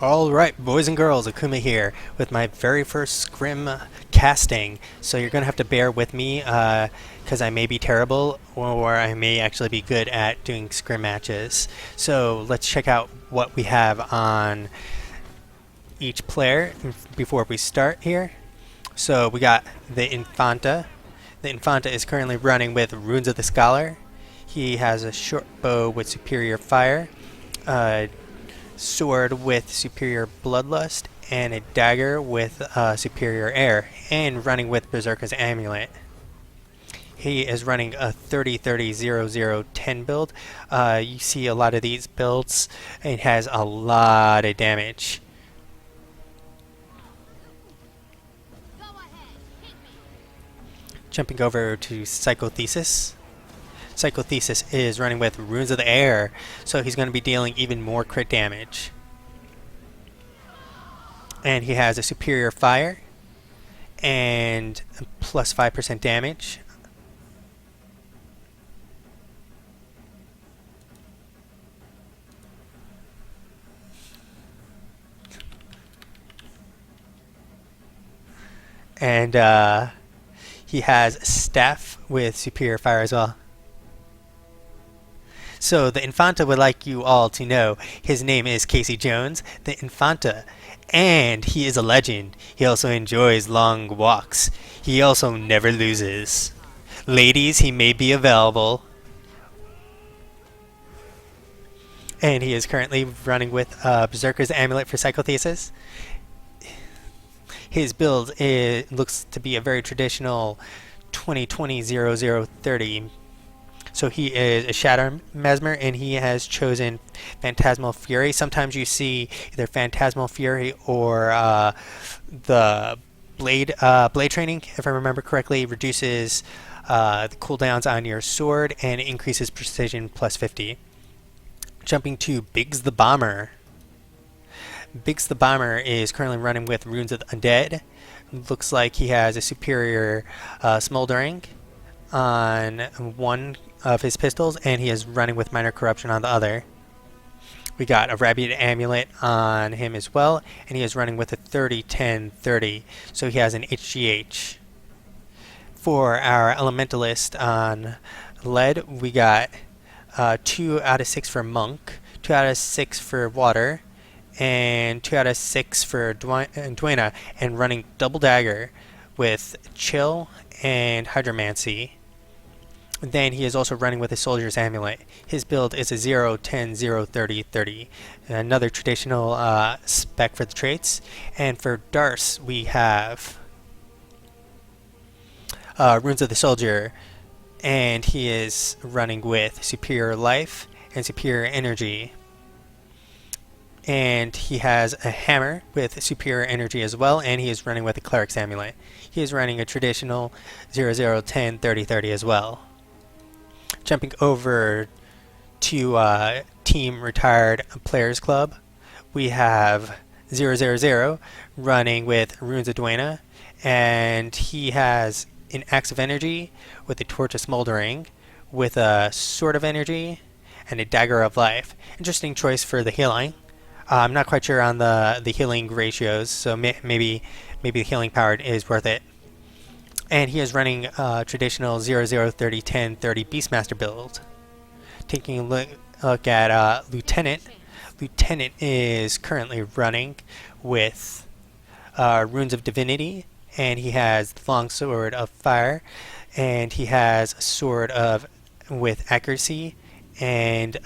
Alright, boys and girls, Akuma here with my very first Scrim casting. So you're going to have to bear with me because I may be terrible or I may actually be good at doing Scrim matches. So let's check out what we have on each player before we start here. So we got the Infanta. The Infanta is currently running with Runes of the Scholar. He has a short bow with superior fire. Sword with superior bloodlust, and a dagger with superior air, and running with Berserker's Amulet. He is running a 30-30-0-0-10 build. You see a lot of these builds. It has a lot of damage. Jumping over to Psychothesis. Psychothesis is running with Runes of the Air, so he's going to be dealing even more crit damage. And he has a superior fire and plus 5% damage. And he has staff with superior fire as well. So the Infanta would like you all to know his name is Casey Jones, the Infanta, and he is a legend. He also enjoys long walks. He also never loses. Ladies, he may be available. And he is currently running with Berserker's Amulet for Psychothesis. His build looks to be a very traditional 20-20-0-0-30. So he is a Shatter Mesmer, and he has chosen Phantasmal Fury. Sometimes you see either Phantasmal Fury or the Blade Training, if I remember correctly, reduces the cooldowns on your sword and increases precision plus 50. Jumping to Biggs the Bomber. Biggs the Bomber is currently running with Runes of the Undead. Looks like he has a superior Smoldering on one of his pistols, and he is running with Minor Corruption on the other. We got a Rabid Amulet on him as well, and he is running with a 30-10-30, so he has an HGH. For our Elementalist on lead, we got 2 out of 6 for Monk, 2 out of 6 for Water, and 2 out of 6 for Duena, and running Double Dagger with Chill and Hydromancy. Then he is also running with a Soldier's Amulet. His build is a 0-10-0-30-30. Another traditional spec for the traits. And for Darce, we have Runes of the Soldier, and he is running with Superior Life and Superior Energy. And he has a hammer with superior energy as well, and he is running with a Cleric's Amulet. He is running a traditional 0-0-10-30-30 as well. Jumping over to Team Retired Players Club, we have 000 running with Runes of Duena, and he has an Axe of Energy with a Torch of Smoldering, with a Sword of Energy, and a Dagger of Life. Interesting choice for the healing. I'm not quite sure on the healing ratios, so maybe the healing power is worth it. And he is running traditional 0-0-30-10-30 Beastmaster build. Taking a look at Lieutenant. Lieutenant is currently running with Runes of Divinity, and he has the Long Sword of Fire, and he has a Sword with Accuracy, and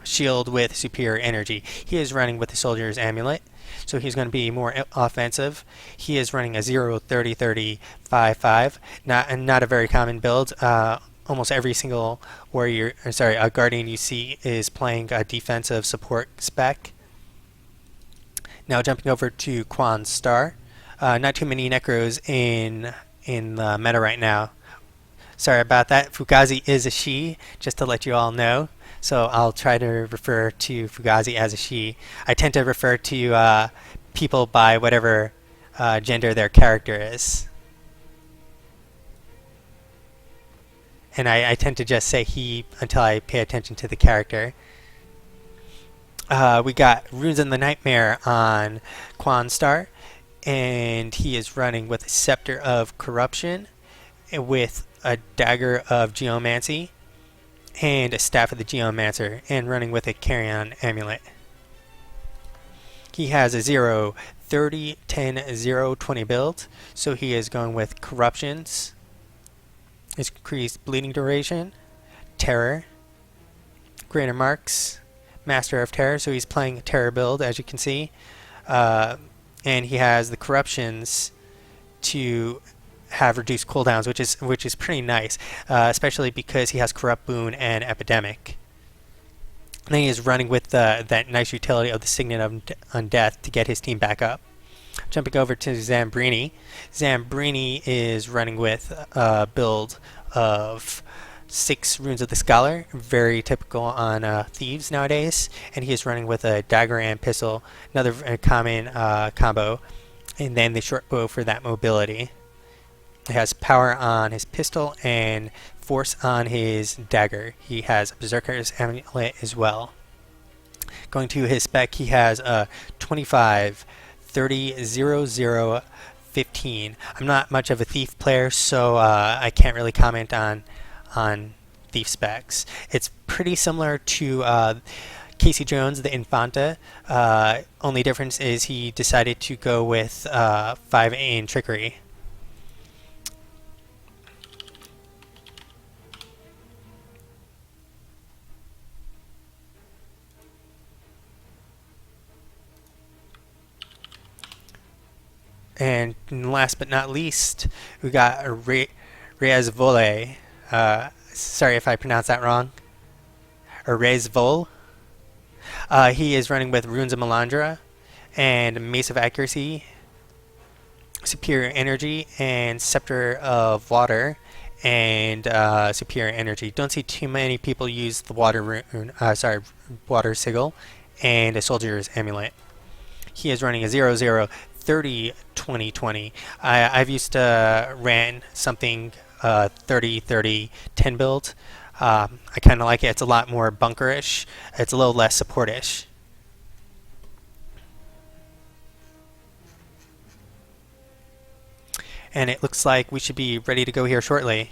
Shield with Superior Energy. He is running with the Soldier's Amulet, so he's going to be more offensive. He is running a 0-30-30-5-5, not a very common build. Almost every single guardian you see is playing a defensive support spec. Now jumping over to Quan Star. Not too many Necros in the meta right now. Sorry about that. Fugazi is a she, just to let you all know. So I'll try to refer to Fugazi as a she. I tend to refer to people by whatever gender their character is. And I tend to just say he until I pay attention to the character. We got Runes in the Nightmare on Quanstar, and he is running with a Scepter of Corruption, with a Dagger of Geomancy, and a Staff of the Geomancer, and running with a Carrion Amulet. He has a 0, 30, 10, 0, 20 build, so he is going with Corruptions, increased Bleeding Duration, Terror, Greater Marks, Master of Terror, so he's playing a Terror build, as you can see. And he has the Corruptions to have reduced cooldowns, which is pretty nice, especially because he has Corrupt Boon and Epidemic. And then he is running with that nice utility of the Signet of Undeath to get his team back up. Jumping over to Zambrini. Zambrini is running with a build of 6 Runes of the Scholar, very typical on thieves nowadays, and he is running with a Dagger and Pistol, another common combo, and then the short bow for that mobility. He has power on his pistol and force on his dagger. He has a Berserker's Amulet as well. Going to his spec, he has a 25, 30, 0, 0, 15. I'm not much of a thief player, so I can't really comment on thief specs. It's pretty similar to Casey Jones, the Infanta. Only difference is he decided to go with 5 in Trickery. And last but not least, we got Reazvole. Sorry if I pronounced that wrong. Reazvol. He is running with Runes of Melandra and Mace of Accuracy, Superior Energy, and Scepter of Water, and Superior Energy. Don't see too many people use the Water Rune, Water Sigil, and a Soldier's Amulet. He is running a 0, 0, 30, 20, 20. I've used to ran something 30, 30, 10 build. I kind of like it. It's a lot more bunkerish. It's a little less supportish. And it looks like we should be ready to go here shortly.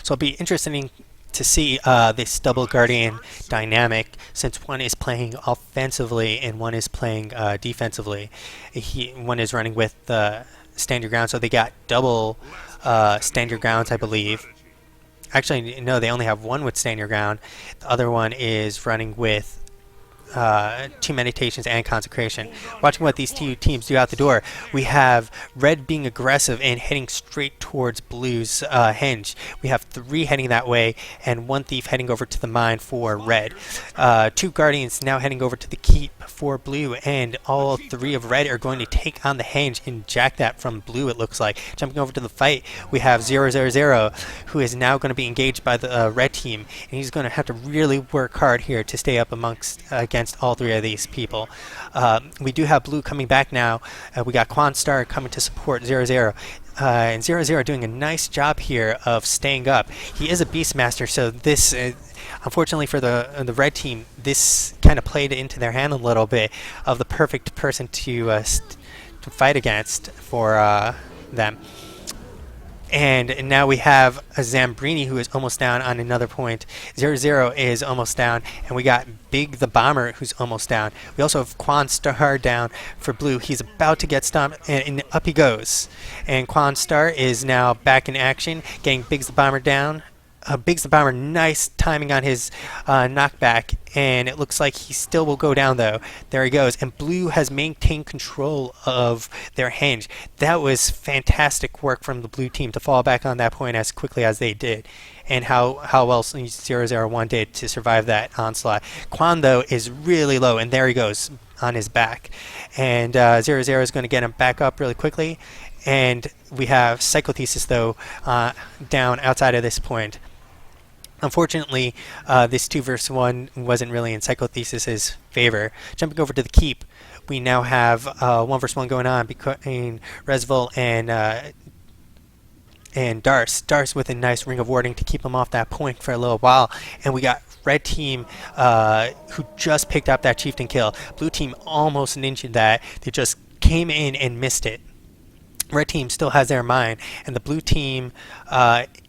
So it'll be interesting to see this double guardian dynamic, since one is playing offensively and one is playing defensively. One is running with stand your ground, so they got double stand your grounds, I believe. Actually, no, they only have one with stand your ground. The other one is running with 2 meditations and consecration. Watching what these two teams do out the door, we have red being aggressive and heading straight towards blue's henge. We have 3 heading that way and 1 thief heading over to the mine for red. 2 guardians now heading over to the keep for blue, and all 3 of red are going to take on the henge and jack that from blue, it looks like. Jumping over to the fight, we have 0, 0, 0, who is now going to be engaged by the red team, and he's going to have to really work hard here to stay up against all 3 of these people. We do have blue coming back now. We got Quanstar coming to support 0, 0. And 0, 0 doing a nice job here of staying up. He is a Beastmaster, so this, unfortunately for the red team, this kind of played into their hand a little bit of the perfect person to fight against for them. And now we have a Zambrini who is almost down on another point. 0, 0 is almost down, and we got Big the Bomber who's almost down. We also have Quanstar down for blue. He's about to get stomped, and up he goes. And Quanstar is now back in action, getting Biggs the Bomber down. Biggs the Bomber, nice timing on his knockback, and it looks like he still will go down though. There he goes, and blue has maintained control of their henge. That was fantastic work from the blue team to fall back on that point as quickly as they did, and how well 001 did to survive that onslaught. Quan though is really low, and there he goes on his back, and 0, 0 is going to get him back up really quickly. And we have Psychothesis though down outside of this point. Unfortunately, this 2 versus 1 wasn't really in Psychothesis' favor. Jumping over to the keep, we now have 1 versus 1 going on between Resvol and and Darce with a nice Ring of Warding to keep him off that point for a little while. And we got red team who just picked up that chieftain kill. Blue team almost ninja'd that. They just came in and missed it. Red team still has their mine, and the blue team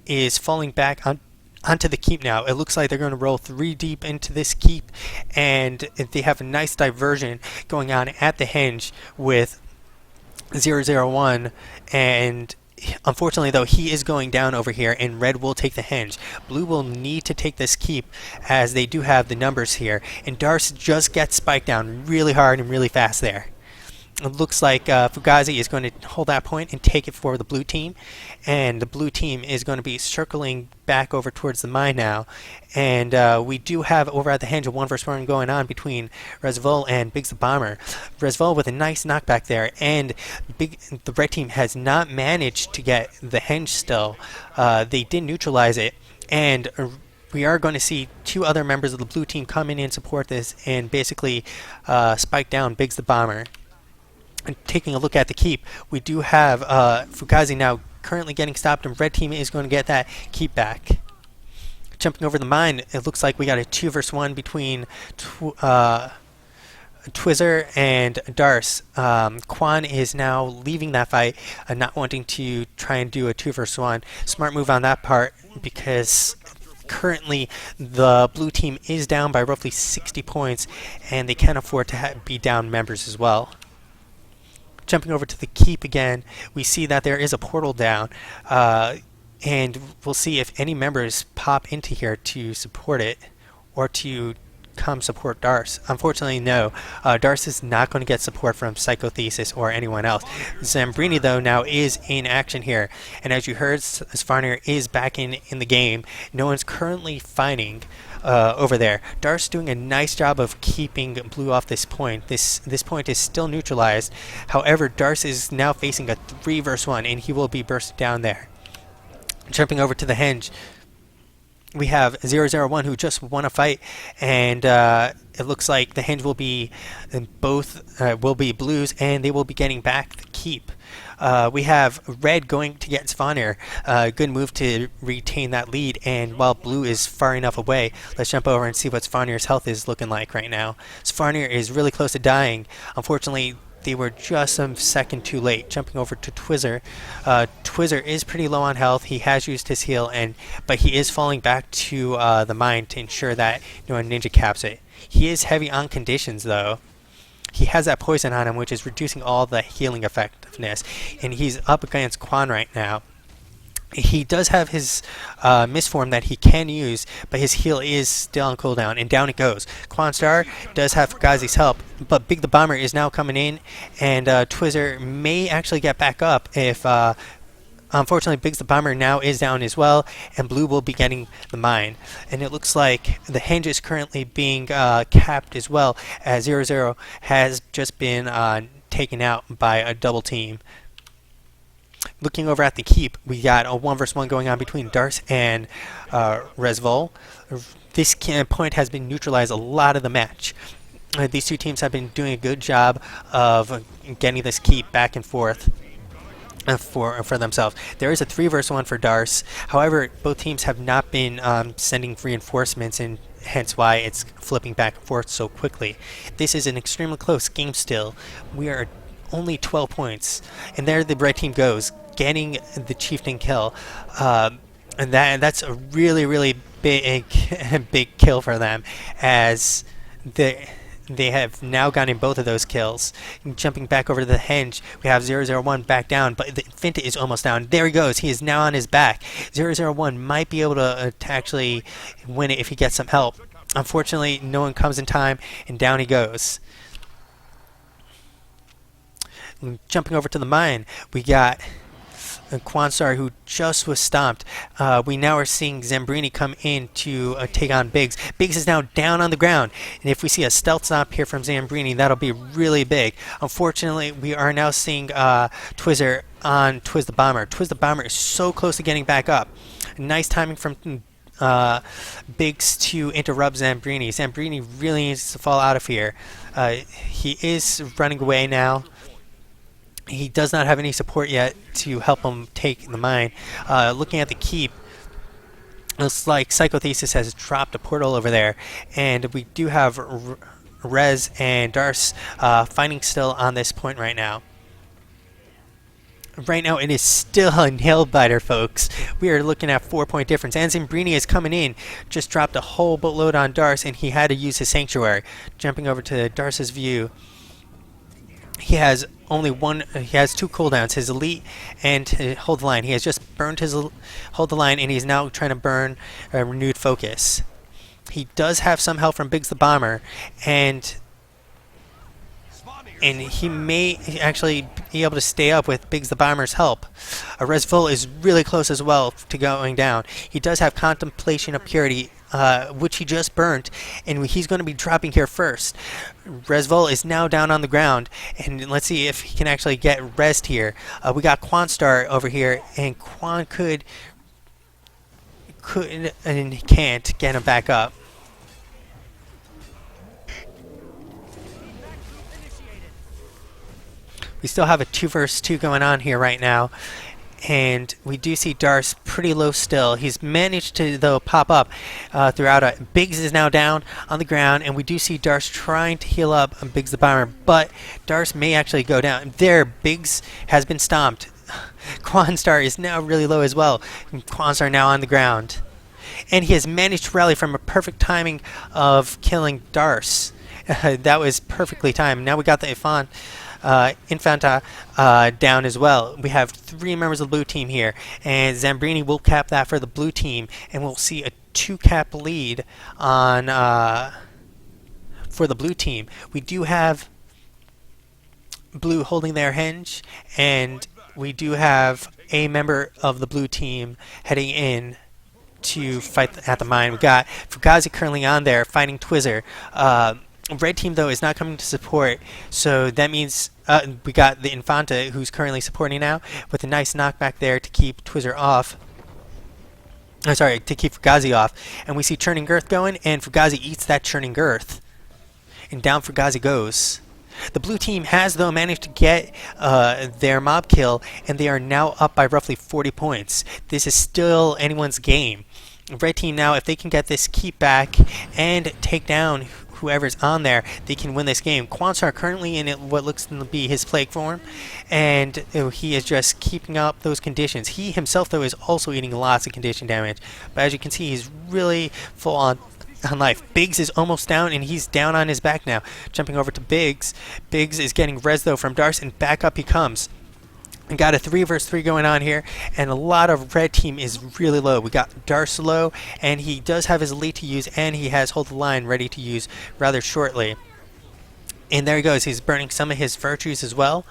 is falling back onto the keep now. It looks like they're going to roll 3 deep into this keep, and they have a nice diversion going on at the henge with 001, and unfortunately though, he is going down over here, and red will take the henge. Blue will need to take this keep as they do have the numbers here, and Darce just gets spiked down really hard and really fast there. It looks like Fugazi is going to hold that point and take it for the blue team, and the blue team is going to be circling back over towards the mine now. And we do have over at the henge a 1v1 going on between Resvol and Biggs the Bomber. Resvol with a nice knockback there, and the red team has not managed to get the henge still. They did neutralize it, and we are going to see 2 other members of the blue team come in and support this and basically spike down Biggs the Bomber. And taking a look at the keep, we do have Fugazi now currently getting stopped, and red team is going to get that keep back. Jumping over the mine, it looks like we got a 2v1 between Twizzer and Darce. Quan is now leaving that fight, not wanting to try and do a 2v1. Smart move on that part, because currently the blue team is down by roughly 60 points, and they can't afford to be down members as well. Jumping over to the keep again, we see that there is a portal down, and we'll see if any members pop into here to support it or to come support Darce. Unfortunately, no. Darce is not going to get support from Psychothesis or anyone else. Zambrini, though, now is in action here, and as you heard, Svarnir is back in the game. No one's currently fighting over there. Darce doing a nice job of keeping blue off this point. This point is still neutralized. However, Darce is now facing a 3v1, and he will be bursted down there. Jumping over to the henge, we have 001 who just won a fight, and it looks like the henge will be both will be blues, and they will be getting back the keep. We have red going to get Svanir. Good move to retain that lead, and while blue is far enough away, let's jump over and see what Svanir's health is looking like right now. Svanir is really close to dying. Unfortunately, they were just a second too late. Jumping over to Twizzer. Twizzer is pretty low on health. He has used his heal, but he is falling back to the mine to ensure that no one ninja caps it. He is heavy on conditions, though. He has that poison on him, which is reducing all the healing effectiveness, and he's up against Quan right now. He does have his misform that he can use, but his heal is still on cooldown, and down it goes. Quan Star does have Fugazi's help, but Big the Bomber is now coming in, and Twizzer may actually get back up if... Unfortunately, Biggs the Bomber now is down as well, and blue will be getting the mine. And it looks like the henge is currently being capped as well, as 0-0 has just been taken out by a double team. Looking over at the keep, we got a 1v1 going on between Darce and Resvol. This point has been neutralized a lot of the match. These two teams have been doing a good job of getting this keep back and forth for themselves. There is a 3v1 for Darce. However, both teams have not been sending reinforcements, and hence why it's flipping back and forth so quickly. This is an extremely close game still. We are only 12 points, and there the red team goes, getting the chieftain kill, and that's a really big kill for them, as they have now gotten both of those kills. Jumping back over to the henge, we have 001 back down, but the Finta is almost down. There he goes. He is now on his back. 001 might be able to actually win it if he gets some help. Unfortunately, no one comes in time, and down he goes. Jumping over to the mine, we got Quansar, who just was stomped. We now are seeing Zambrini come in to take on Biggs. Biggs is now down on the ground, and if we see a stealth stomp here from Zambrini, that'll be really big. Unfortunately, we are now seeing Twizzer on Twiz the Bomber. Twiz the Bomber is so close to getting back up. Nice timing from Biggs to interrupt Zambrini. Zambrini really needs to fall out of here. He is running away now. He does not have any support yet to help him take the mine. Looking at the keep, looks like Psychothesis has dropped a portal over there, and we do have Rez and Darce fighting still on this point right now. Right now, it is still a nailbiter, folks. We are looking at 4-point difference. And Zimbrini is coming in. Just dropped a whole boatload on Darce, and he had to use his Sanctuary. Jumping over to Darce's view. He has only one. He has 2 cooldowns: his elite and hold the line. He has just burned his hold the line, and he's now trying to burn renewed focus. He does have some help from Biggs the Bomber, and he may actually be able to stay up with Biggs the Bomber's help. Resvul is really close as well to going down. He does have Contemplation of Purity, which he just burnt, and he's going to be dropping here first. Resvul is now down on the ground, and let's see if he can actually get rest here. We got Quanstar over here, and Quan could and can't get him back up. We still have a 2 versus 2 going on here right now, and we do see Darce pretty low still. He's managed to, though, pop up throughout it. Biggs is now down on the ground, and we do see Darce trying to heal up on Biggs the Bomber, but Darce may actually go down. There, Biggs has been stomped. Quanstar is now really low as well. Quanstar now on the ground. And he has managed to rally from a perfect timing of killing Darce. That was perfectly timed. Now we got the Infanta down as well. We have 3 members of the blue team here, and Zambrini will cap that for the blue team, and we'll see a 2-cap lead on for the blue team. We do have blue holding their hinge, and we do have a member of the blue team heading in to fight at the mine. We got Fugazi currently on there fighting Twizzer. Red team, though, is not coming to support, so that means we got the Infanta, who's currently supporting now, with a nice knockback there to keep Twizzer off. To keep Fugazi off. And we see Churning Girth going, and Fugazi eats that Churning Girth. And down Fugazi goes. The blue team has, though, managed to get their mob kill, and they are now up by roughly 40 points. This is still anyone's game. Red team now, if they can get this keep back and take down whoever's on there, they can win this game. Quanstar currently in what looks to be his plague form, and he is just keeping up those conditions. He himself, though, is also eating lots of condition damage, but as you can see, he's really full on life. Biggs is almost down, and he's down on his back now. Jumping over to Biggs. Biggs is getting res, though, from Darce, and back up he comes. We got a 3 versus 3 going on here, and a lot of red team is really low. We got Darce low, and he does have his elite to use, and he has hold the line ready to use rather shortly. And there he goes. He's burning some of his virtues as well.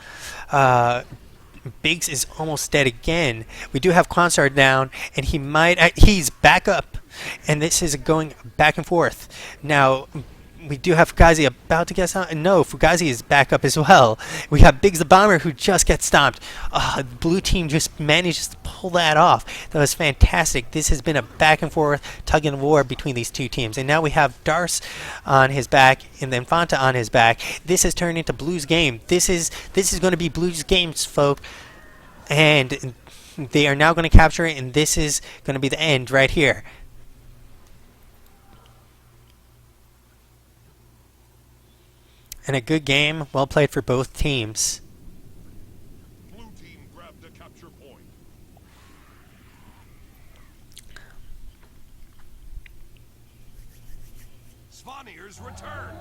Biggs is almost dead again. We do have Quanstar down, and he's back up, and this is going back and forth. Now, we do have Fugazi about to get stomped. No, Fugazi is back up as well. We have Biggs the Bomber, who just gets stomped. The blue team just manages to pull that off. That was fantastic. This has been a back and forth tug and war between these 2 teams. And now we have Darce on his back and then Infanta on his back. This has turned into Blue's game. This is going to be Blue's games, folk. And they are now going to capture it, and this is going to be the end right here. And a good game, well played for both teams. Blue team grabbed the capture point. Svanier's return.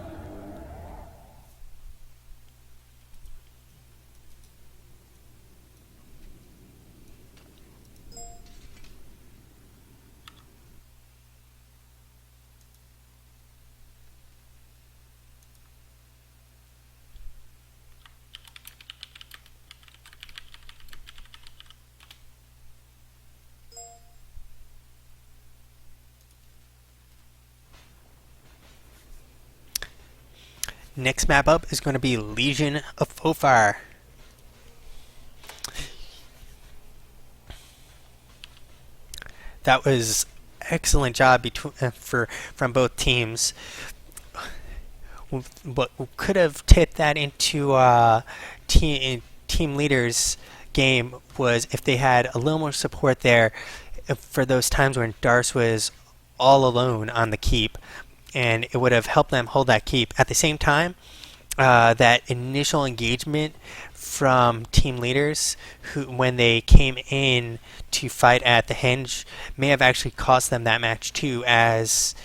Next map up is going to be Legion of Fofar. That was excellent job from both teams. What could have tipped that into team team leaders game was if they had a little more support there for those times when Darce was all alone on the keep, and it would have helped them hold that keep. At the same time, that initial engagement from team leaders who, when they came in to fight at the hinge, may have actually cost them that match too, as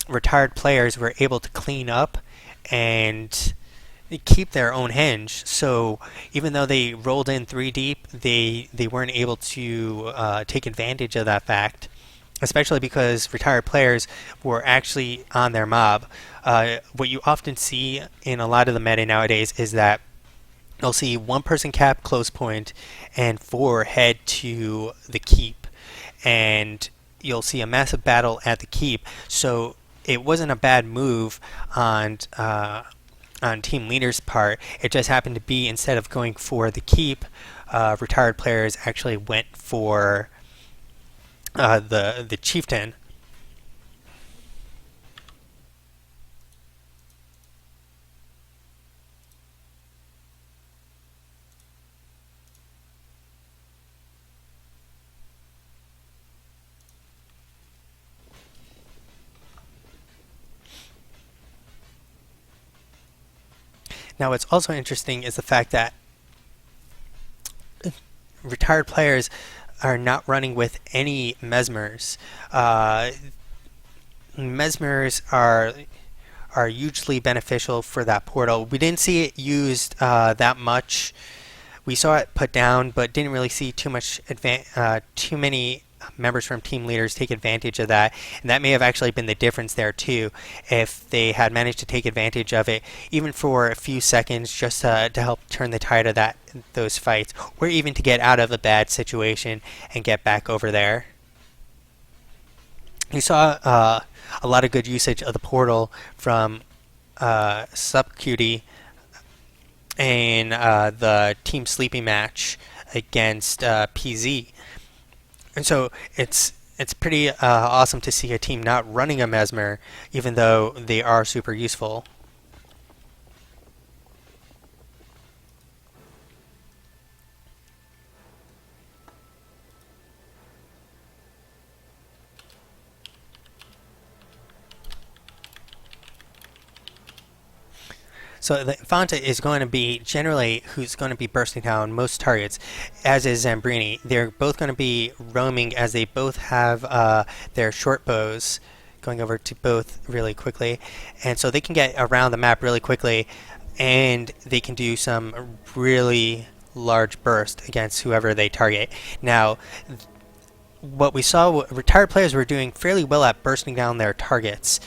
retired players were able to clean up and keep their own hinge. So even though they rolled in 3 deep, they weren't able to take advantage of that fact, especially because retired players were actually on their mob. What you often see in a lot of the meta nowadays is that you'll see 1 person cap close point and 4 head to the keep, and you'll see a massive battle at the keep. So it wasn't a bad move on team leader's part. It just happened to be, instead of going for the keep, retired players actually went for the chieftain. Now, what's also interesting is the fact that retired players are not running with any mesmers. Mesmers are hugely beneficial for that portal. We didn't see it used that much. We saw it put down, but didn't really see too many members from team leaders take advantage of that, and that may have actually been the difference there too, if they had managed to take advantage of it even for a few seconds, just to help turn the tide of those fights, or even to get out of a bad situation and get back over there. You saw a lot of good usage of the portal from Subcutie in the team sleeping match against PZ. And so it's pretty awesome to see a team not running a mesmer, even though they are super useful. So the Infanta is going to be generally who's going to be bursting down most targets, as is Zambrini. They're both going to be roaming, as they both have their short bows. Going over to both really quickly, and so they can get around the map really quickly, and they can do some really large burst against whoever they target. Now, what we saw, retired players were doing fairly well at bursting down their targets.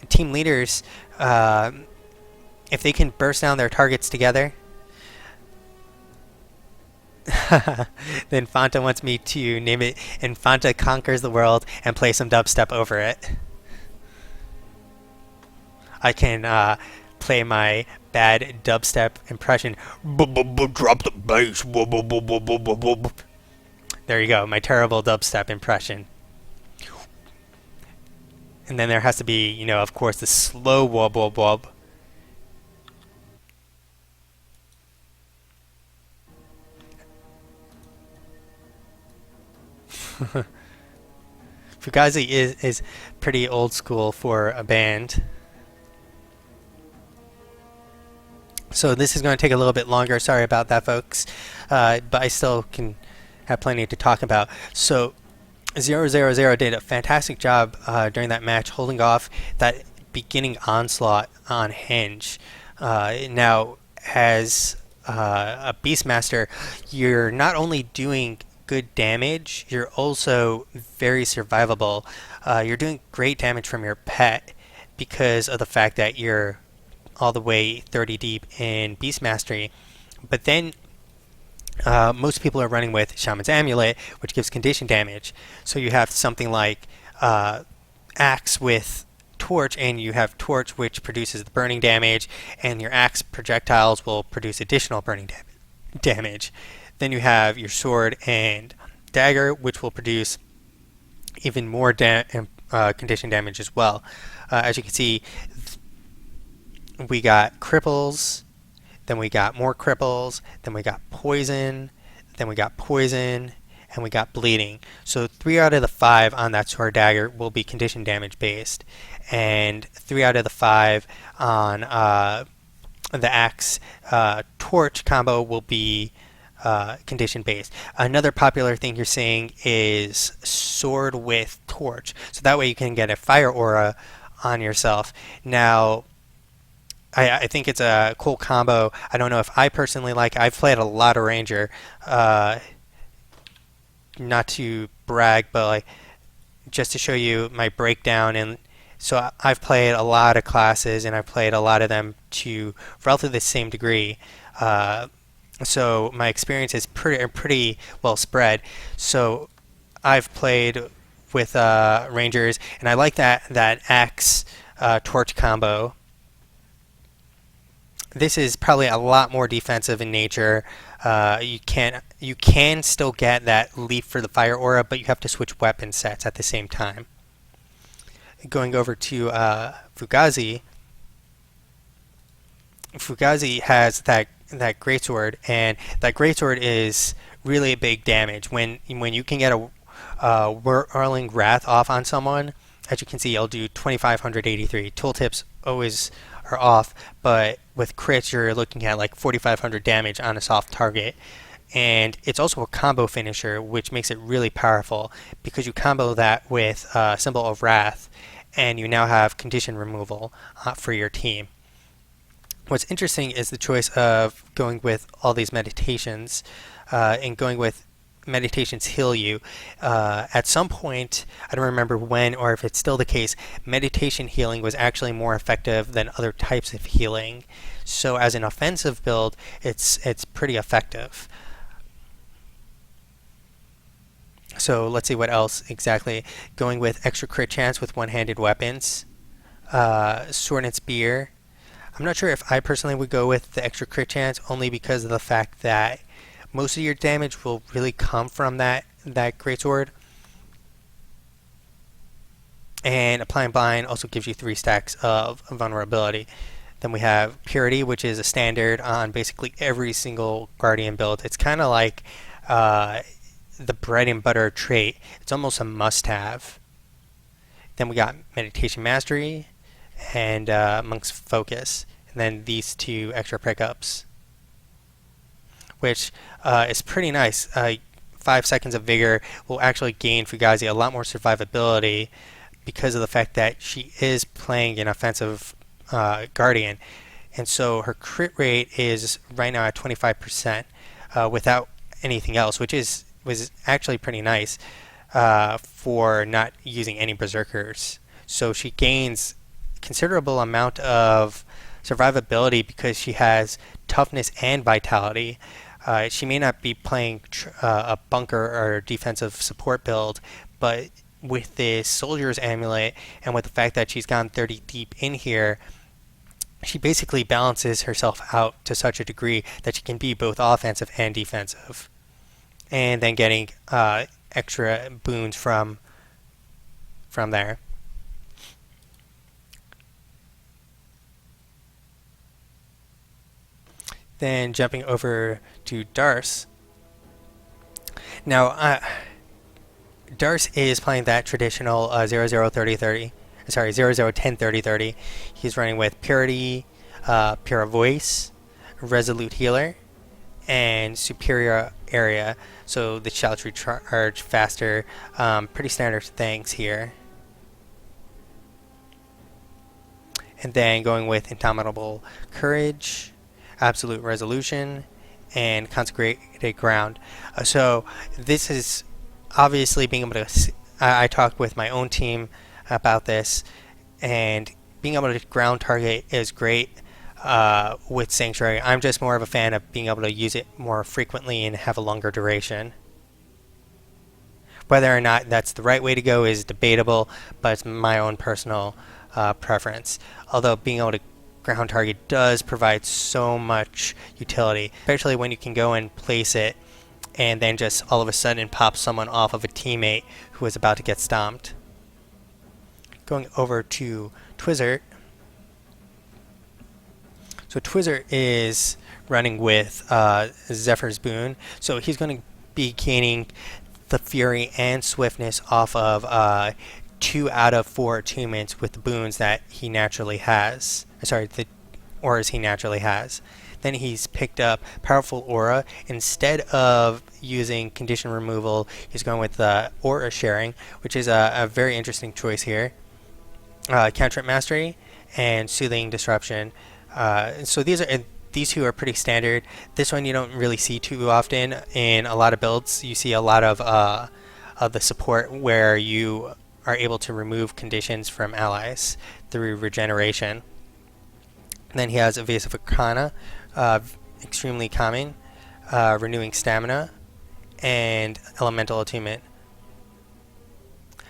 Team leaders, if they can burst down their targets together, then Fanta wants me to name it Infanta Conquers the World and play some dubstep over it. I can play my bad dubstep impression. Drop the bass. There you go, my terrible dubstep impression. And then there has to be, of course, the slow wob wob wob. Fugazi is pretty old school for a band. So this is going to take a little bit longer. Sorry about that, folks. But I still can have plenty to talk about. So 000 did a fantastic job during that match, holding off that beginning onslaught on Hinge. Now, as a Beastmaster, you're not only doing good damage, you're also very survivable. You're doing great damage from your pet because of the fact that you're all the way 30 deep in Beast Mastery. But then most people are running with Shaman's Amulet, which gives condition damage. So you have something like Axe with Torch, and you have Torch, which produces the burning damage, and your Axe projectiles will produce additional burning damage. Then you have your Sword and Dagger, which will produce even more condition damage as well. As you can see, we got Cripples, then we got more cripples, then we got poison, then we got poison, and we got bleeding. So 3 out of the 5 on that sword dagger will be condition damage based, and 3 out of the 5 on the axe torch combo will be condition based. Another popular thing you're seeing is sword with torch, so that way you can get a fire aura on yourself. Now, I think it's a cool combo. I don't know if I personally like it. I've played a lot of ranger, not to brag, but like just to show you my breakdown. And so I've played a lot of classes, and I've played a lot of them to relatively the same degree. So my experience is pretty well spread. So I've played with rangers, and I like that axe torch combo. This is probably a lot more defensive in nature. You can still get that leap for the fire aura, but you have to switch weapon sets at the same time. Going over to Fugazi. Fugazi has that greatsword, and that greatsword is really big damage. When you can get a whirling wrath off on someone, as you can see, it'll do 2583. Tooltips always are off, but with crits you're looking at like 4500 damage on a soft target. And it's also a combo finisher, which makes it really powerful because you combo that with Symbol of Wrath, and you now have condition removal for your team. What's interesting is the choice of going with all these meditations, and going with meditations heal you. At some point, I don't remember when or if it's still the case, meditation healing was actually more effective than other types of healing. So as an offensive build, it's pretty effective. So let's see what else exactly. Going with extra crit chance with one-handed weapons, sword and spear. I'm not sure if I personally would go with the extra crit chance, only because of the fact that most of your damage will really come from that greatsword. And applying bind also gives you 3 stacks of vulnerability. Then we have purity, which is a standard on basically every single guardian build. It's kind of like the bread and butter trait. It's almost a must-have. Then we got meditation mastery and monk's focus, and then these 2 extra pickups, which is pretty nice. 5 seconds of vigor will actually gain Fugazi a lot more survivability because of the fact that she is playing an offensive guardian, and so her crit rate is right now at 25% without anything else, which was actually pretty nice for not using any berserkers. So she gains considerable amount of survivability because she has toughness and vitality. She may not be playing a bunker or defensive support build, but with this soldier's amulet and with the fact that she's gone 30 deep in here, she basically balances herself out to such a degree that she can be both offensive and defensive, and then getting extra boons from there. Then jumping over to Darce. Now, Darce is playing that traditional 003030. Sorry, 00103030. He's running with Purity, Pure Voice, Resolute Healer, and Superior Area. So the shouts recharge faster. Pretty standard things here. And then going with Indomitable Courage, Absolute Resolution, and Consecrated Ground. So this is obviously being able to... I talked with my own team about this, and being able to ground target is great with Sanctuary. I'm just more of a fan of being able to use it more frequently and have a longer duration. Whether or not that's the right way to go is debatable, but it's my own personal preference. Although being able to ground target does provide so much utility, especially when you can go and place it and then just all of a sudden pop someone off of a teammate who is about to get stomped. Going over to Twizzard. So So Twizzler is running with Zephyr's Boon, so he's going to be gaining the Fury and Swiftness off of 2 out of 4 attunements with the boons that he naturally has. Sorry, the auras he naturally has. Then he's picked up Powerful Aura. Instead of using condition removal, he's going with Aura Sharing, which is a very interesting choice here. Cantrip Mastery and Soothing Disruption. So these two are pretty standard. This one you don't really see too often in a lot of builds. You see a lot of the support where you are able to remove conditions from allies through regeneration. And then he has Evasive Arcana, extremely common, Renewing Stamina, and Elemental Attunement.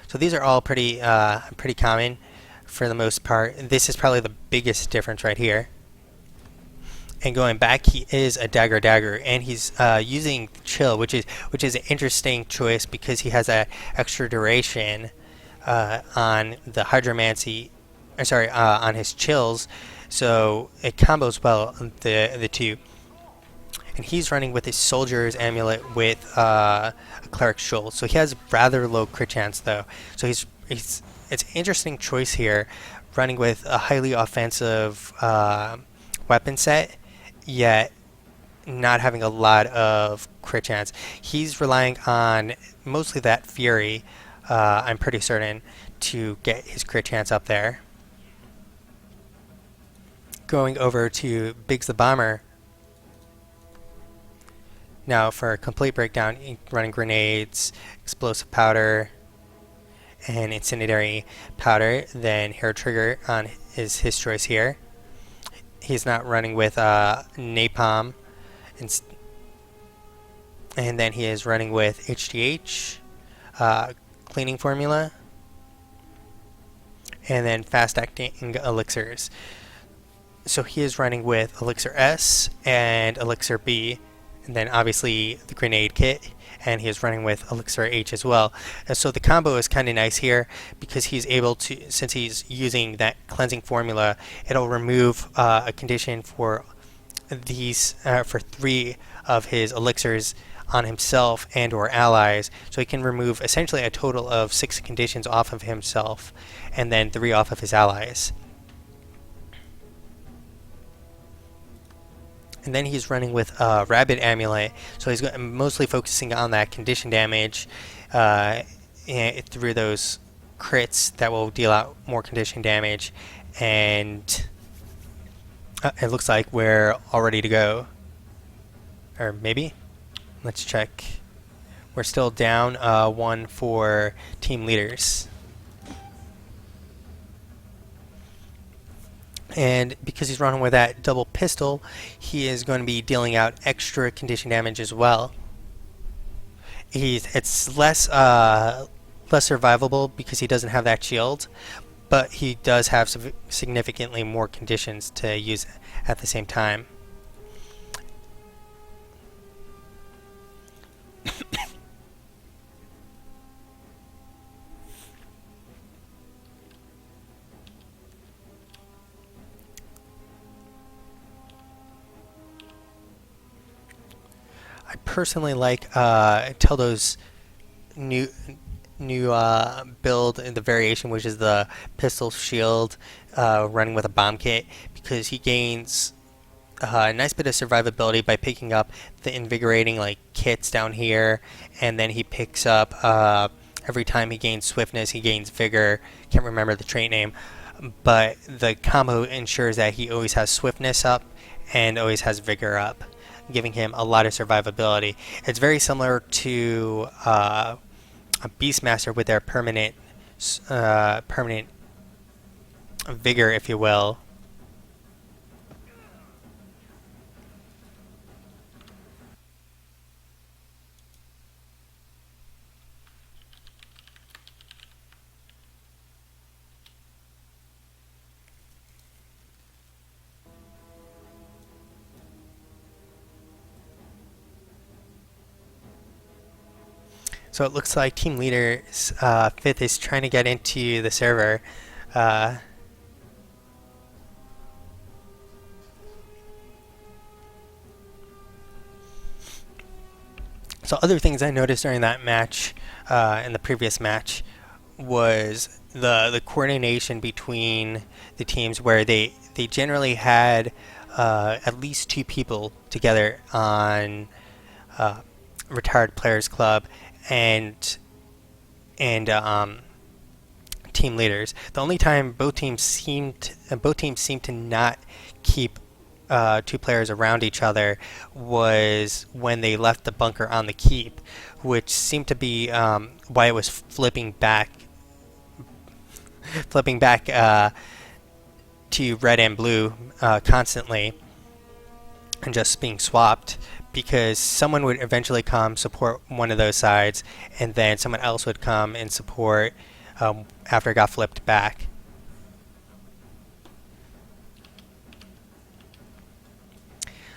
So these are all pretty common for the most part. This is probably the biggest difference right here. And going back, he is a dagger, and he's using Chill, which is an interesting choice because he has that extra duration on the Hydromancy, on his chills, so it combos well the two. And he's running with his Soldier's Amulet with a Cleric's Shoal, so he has rather low crit chance though. So it's an interesting choice here, running with a highly offensive weapon set, yet not having a lot of crit chance. He's relying on mostly that Fury, I'm pretty certain, to get his crit chance up there. Going over to Biggs the Bomber. Now for a complete breakdown, running grenades, explosive powder, and incendiary powder. Then Hair Trigger is his choice here. He's not running with napalm, and then he is running with HGH, cleaning formula, and then fast acting elixirs. So he is running with Elixir S and Elixir B, and then obviously the grenade kit, and he is running with Elixir H as well. And so the combo is kind of nice here because he's able to, since he's using that cleansing formula, it'll remove a condition for these for 3 of his elixirs on himself and or allies, so he can remove essentially a total of 6 conditions off of himself and then 3 off of his allies. And then he's running with Rabbit Amulet, so he's mostly focusing on that condition damage through those crits that will deal out more condition damage, and it looks like we're all ready to go. Or maybe? Let's check. We're still down 1 for team leaders. And because he's running with that double pistol, he is going to be dealing out extra condition damage as well. It's less survivable because he doesn't have that shield, but he does have significantly more conditions to use at the same time. I personally like Tildo's new build in the variation, which is the pistol shield running with a bomb kit, because he gains a nice bit of survivability by picking up the invigorating kits down here, and then he picks up every time he gains swiftness, he gains vigor. Can't remember the trait name, but the combo ensures that he always has swiftness up and always has vigor up, giving him a lot of survivability. It's very similar to a Beastmaster with their permanent vigor, if you will. So it looks like team leader's 5th is trying to get into the server. So other things I noticed during that match, in the previous match, was the coordination between the teams, where they generally had at least two people together on Retired Players Club and and team leaders. The only time both teams seemed to not keep two players around each other was when they left the bunker on the keep, which seemed to be why it was flipping back to red and blue constantly, and just being swapped, because someone would eventually come support one of those sides, and then someone else would come and support after it got flipped back.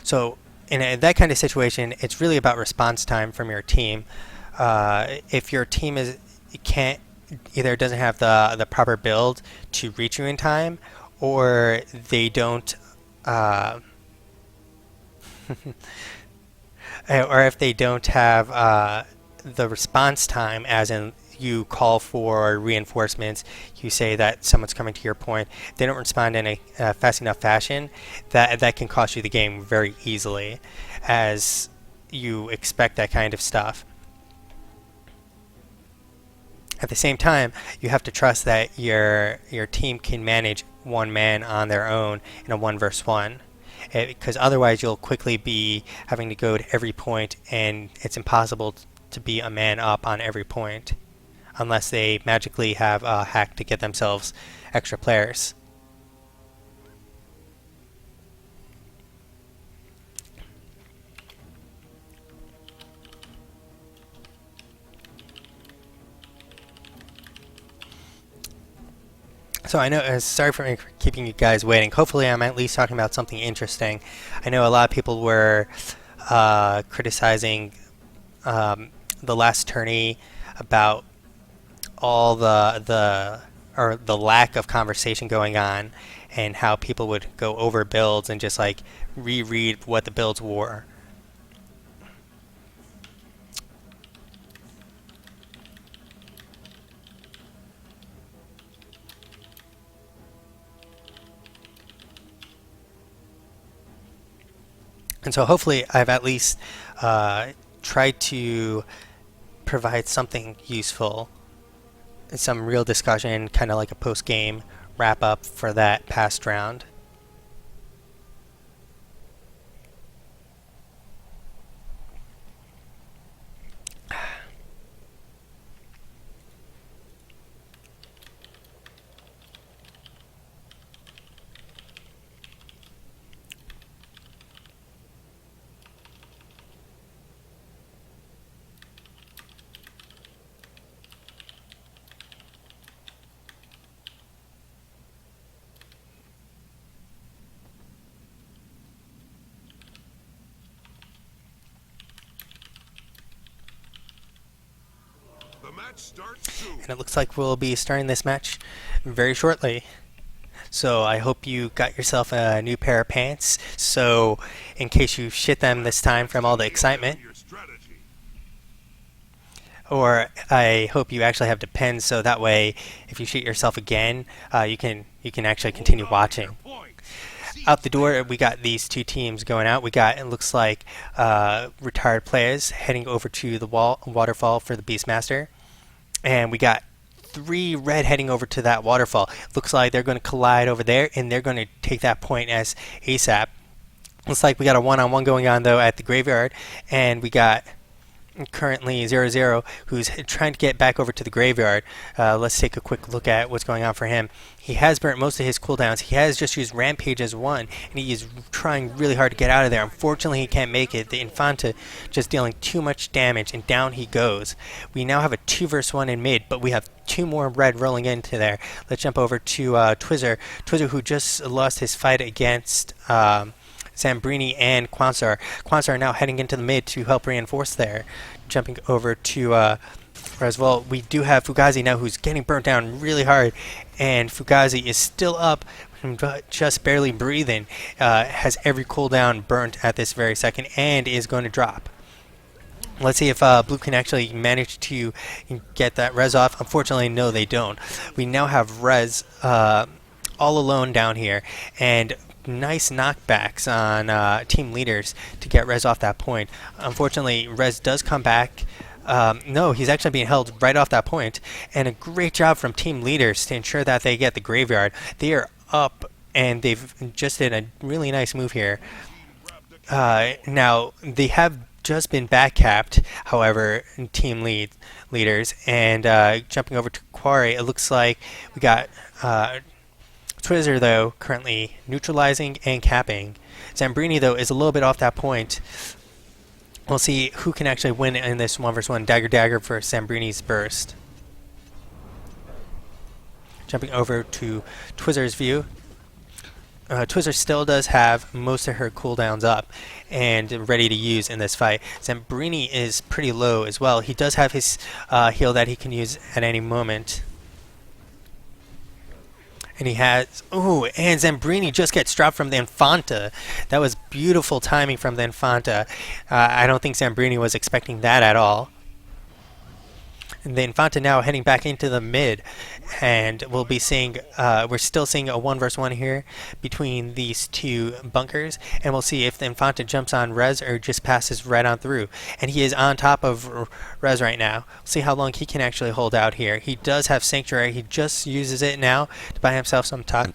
So in that kind of situation, it's really about response time from your team. If your team can't, either doesn't have the proper build to reach you in time, or they don't or if they don't have the response time, as in you call for reinforcements, you say that someone's coming to your point, they don't respond in a fast enough fashion, that can cost you the game very easily, as you expect that kind of stuff. At the same time, you have to trust that your team can manage one man on their own in a 1 versus 1, because otherwise you'll quickly be having to go to every point, and it's impossible to be a man up on every point unless they magically have a hack to get themselves extra players. So I know, sorry for keeping you guys waiting. Hopefully I'm at least talking about something interesting. I know a lot of people were criticizing the last tourney about all the lack of conversation going on, and how people would go over builds and just like reread what the builds were. And so hopefully I've at least tried to provide something useful, some real discussion, kind of like a post-game wrap-up for that past round. The match starts soon. And it looks like we'll be starting this match very shortly. So I hope you got yourself a new pair of pants, so in case you shit them this time from all the excitement. Your strategy. Or I hope you actually have Depends, so that way if you shit yourself again, you can actually continue watching. Out the door, we got these two teams going out. We got, it looks like, Retired Playas heading over to the waterfall for the Beastmaster. And we got 3 red heading over to that waterfall. Looks like they're going to collide over there, and they're going to take that point as ASAP. Looks like we got a one-on-one going on, though, at the graveyard. And we got currently 0-0, who's trying to get back over to the graveyard. Let's take a quick look at what's going on for him. He has burnt most of his cooldowns. He has just used Rampage as 1, and he is trying really hard to get out of there. Unfortunately, he can't make it. The Infanta just dealing too much damage, and down he goes. We now have a 2 versus 1 in mid, but we have 2 more red rolling into there. Let's jump over to Twizzer. Twizzer, who just lost his fight against Zambrini and Quansar. Quansar now heading into the mid to help reinforce there. Jumping over to as well, we do have Fugazi now, who's getting burnt down really hard, and Fugazi is still up, just barely breathing, has every cooldown burnt at this very second, and is going to drop. Let's see if Blue can actually manage to get that res off. Unfortunately, no, they don't. We now have res all alone down here, and nice knockbacks on team leaders to get res off that point. Unfortunately, res does come back. No, he's actually being held right off that point, and a great job from team leaders to ensure that they get the graveyard. They are up, and they've just did a really nice move here. Now, they have just been back capped, however, team leaders, and jumping over to Quarry, it looks like we got Twizzler, though, currently neutralizing and capping. Zambrini, though, is a little bit off that point. We'll see who can actually win in this 1v1 dagger for Zambrini's burst. Jumping over to Twizzler's view. Twizzler still does have most of her cooldowns up and ready to use in this fight. Zambrini is pretty low as well. He does have his heal that he can use at any moment. And he has... Ooh, and Zambrini just gets dropped from the Infanta. That was beautiful timing from the Infanta. I don't think Zambrini was expecting that at all. And the Infanta now heading back into the mid, and we'll be seeing, we're still seeing a 1v1 here between these two bunkers, and we'll see if the Infanta jumps on Rez or just passes right on through. And he is on top of Rez right now. We'll see how long he can actually hold out here. He does have Sanctuary. He just uses it now to buy himself some time.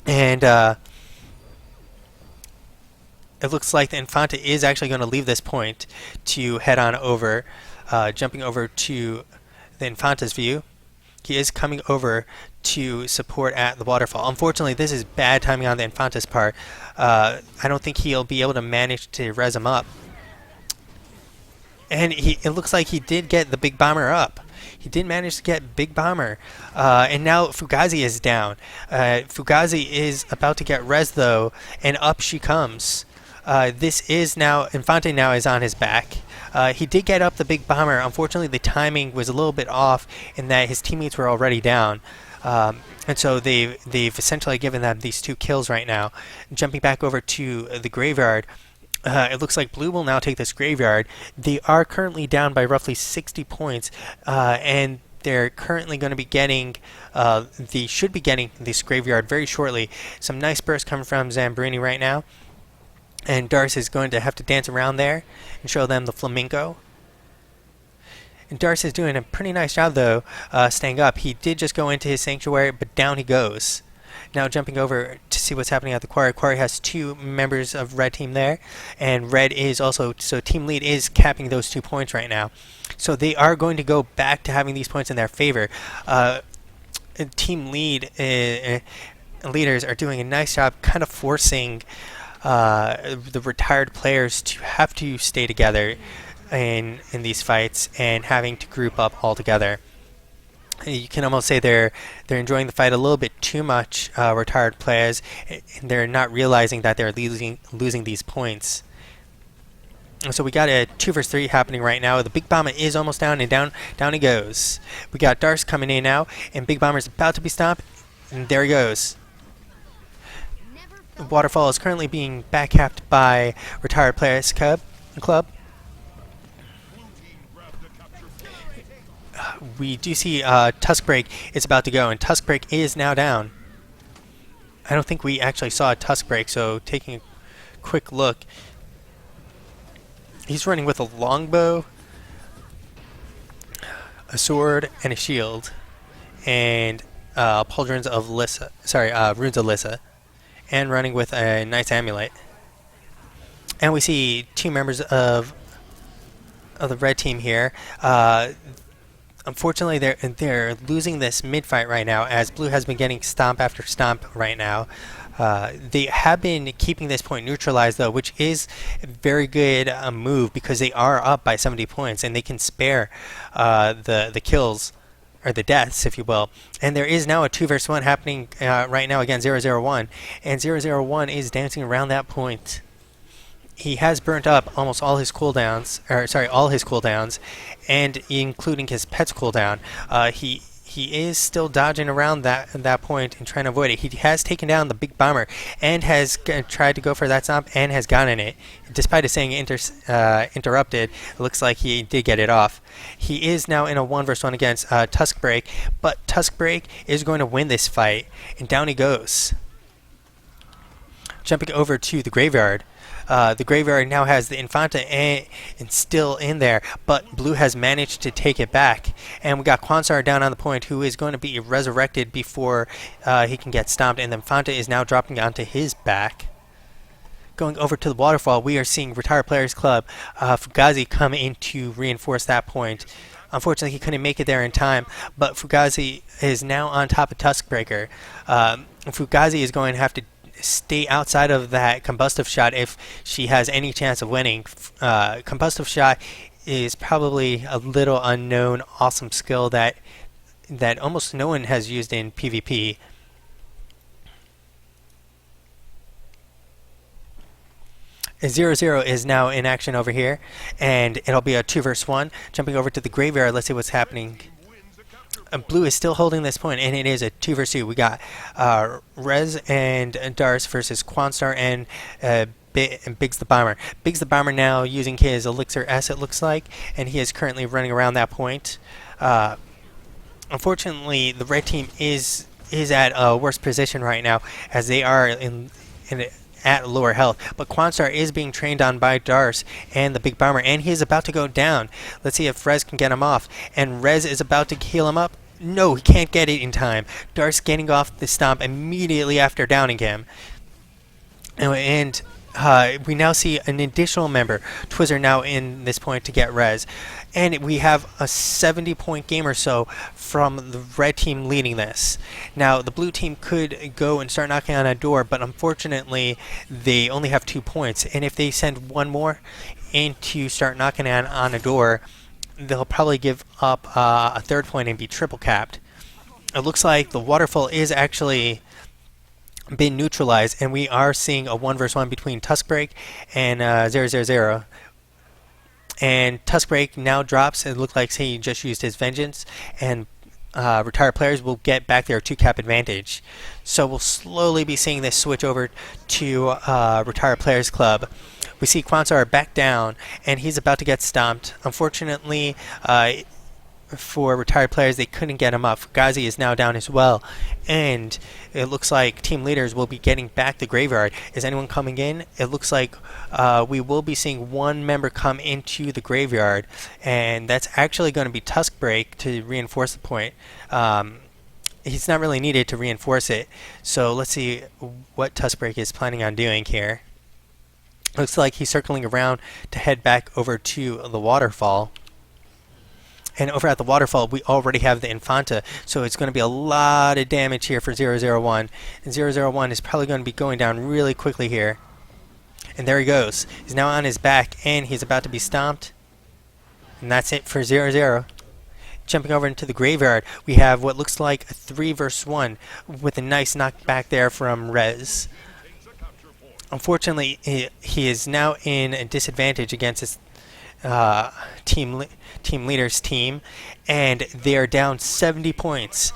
And it looks like the Infanta is actually going to leave this point to head on over. Jumping over to the Infanta's view. He is coming over to support at the waterfall. Unfortunately, this is bad timing on the Infanta's part. I don't think he'll be able to manage to res him up. And it looks like he did get the Big Bomber up. He did manage to get Big Bomber. And now Fugazi is down. Fugazi is about to get res though, and up she comes. This is now, Infante now is on his back. He did get up the Big Bomber. Unfortunately, the timing was a little bit off in that his teammates were already down. And so they've essentially given them these 2 kills right now. Jumping back over to the graveyard, it looks like Blue will now take this graveyard. They are currently down by roughly 60 points, and they're currently going to be getting, they should be getting this graveyard very shortly. Some nice bursts coming from Zambrini right now. And Darce is going to have to dance around there and show them the flamenco. And Darce is doing a pretty nice job, though, staying up. He did just go into his Sanctuary, but down he goes. Now jumping over to see what's happening at the Quarry. Quarry has 2 members of Red Team there, and Red is also... So Team Lead is capping those 2 points right now. So they are going to go back to having these points in their favor. Team Lead leaders are doing a nice job kind of forcing... the retired players to have to stay together in these fights and having to group up all together. You can almost say they're enjoying the fight a little bit too much, retired players, and they're not realizing that they're losing these points. So we got a 2 vs 3 happening right now. The Big Bomber is almost down, and down he goes. We got Darce coming in now, and Big Bomber's about to be stopped, and there he goes. Waterfall is currently being backcapped by Retired Players Club. We do see Tuskbreak is about to go, and Tuskbreak is now down. I don't think we actually saw a Tuskbreak, so taking a quick look. He's running with a longbow, a sword, and a shield, and Runes of Lissa. And running with a nice amulet. And we see 2 members of the red team here. Unfortunately, they're losing this mid-fight right now, as Blue has been getting stomp after stomp right now. They have been keeping this point neutralized, though, which is a very good move, because they are up by 70 points, and they can spare the kills, or the deaths, if you will. And there is now a 2 vs 1 happening right now against 001, and 001 is dancing around that point. He has burnt up almost all his cooldowns, and including his pet's cooldown. he is still dodging around that point and trying to avoid it. He has taken down the big bomber and has tried to go for that stomp and has gotten it. Despite it saying interrupted, it looks like he did get it off. He is now in a 1v1 against Tuskbreak, but Tuskbreak is going to win this fight, and down he goes. Jumping over to the graveyard. The graveyard now has the Infanta and still in there, but Blue has managed to take it back. And we got Quansar down on the point, who is going to be resurrected before he can get stomped, and the Infanta is now dropping onto his back. Going over to the waterfall, we are seeing Retired Players Club Fugazi come in to reinforce that point. Unfortunately, he couldn't make it there in time, but Fugazi is now on top of Tuskbreaker. Fugazi is going to have to stay outside of that combustive shot if she has any chance of winning. Combustive shot is probably a little unknown, awesome skill that almost no one has used in PvP. A 0-0 is now in action over here, and it'll be a 2v1. Jumping over to the graveyard, let's see what's happening. Blue is still holding this point, and it is a 2v2. We got Rez and Dars versus Quanstar and Biggs the Bomber. Biggs the Bomber now using his Elixir S, it looks like, and he is currently running around that point. Unfortunately, the red team is at a worse position right now, as they are at lower health, but Quanstar is being trained on by Dars and the Big Bomber, and he is about to go down. Let's see if Rez can get him off, and Rez is about to heal him up. No, he can't get it in time. Dars getting off the stomp immediately after downing him. And we now see an additional member, Twizzler, now in this point to get Rez. And we have a 70-point game or so from the red team leading this. Now, the blue team could go and start knocking on a door, but unfortunately, they only have 2 points. And if they send one more in to start knocking on a door, they'll probably give up a 3rd point and be triple capped. It looks like the waterfall is actually been neutralized, and we are seeing a 1v1 between Tuskbreak and 0-0-0. And Tuskbreak now drops. It looks like he just used his vengeance, and retired players will get back their 2-cap advantage. So we'll slowly be seeing this switch over to Retired Players Club. We see Quansar back down, and he's about to get stomped. Unfortunately, for retired players, they couldn't get him up. Fugazi is now down as well, and it looks like team leaders will be getting back the graveyard. Is anyone coming in? It looks like we will be seeing one member come into the graveyard, and that's actually going to be Tuskbreak to reinforce the point. He's not really needed to reinforce it, so let's see what Tuskbreak is planning on doing here. Looks like he's circling around to head back over to the waterfall. And over at the waterfall, we already have the Infanta, so it's going to be a lot of damage here for 001. And 001 is probably going to be going down really quickly here. And there he goes. He's now on his back, and he's about to be stomped. And that's it for 00. Jumping over into the graveyard, we have what looks like a 3 versus 1 with a nice knockback there from Rez. Unfortunately, he is now in a disadvantage against his team leader's team, and they are down 70 points.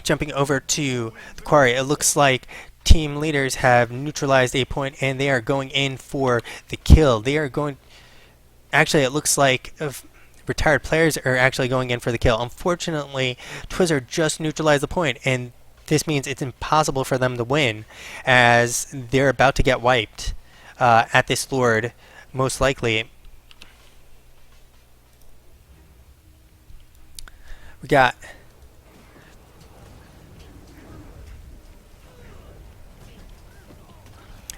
Jumping over to the quarry, it looks like team leaders have neutralized a point, and they are going in for the kill. They are going... Actually, it looks like retired players are actually going in for the kill. Unfortunately, Twizzler just neutralized the point, and this means it's impossible for them to win, as they're about to get wiped at this Lord, most likely. We got...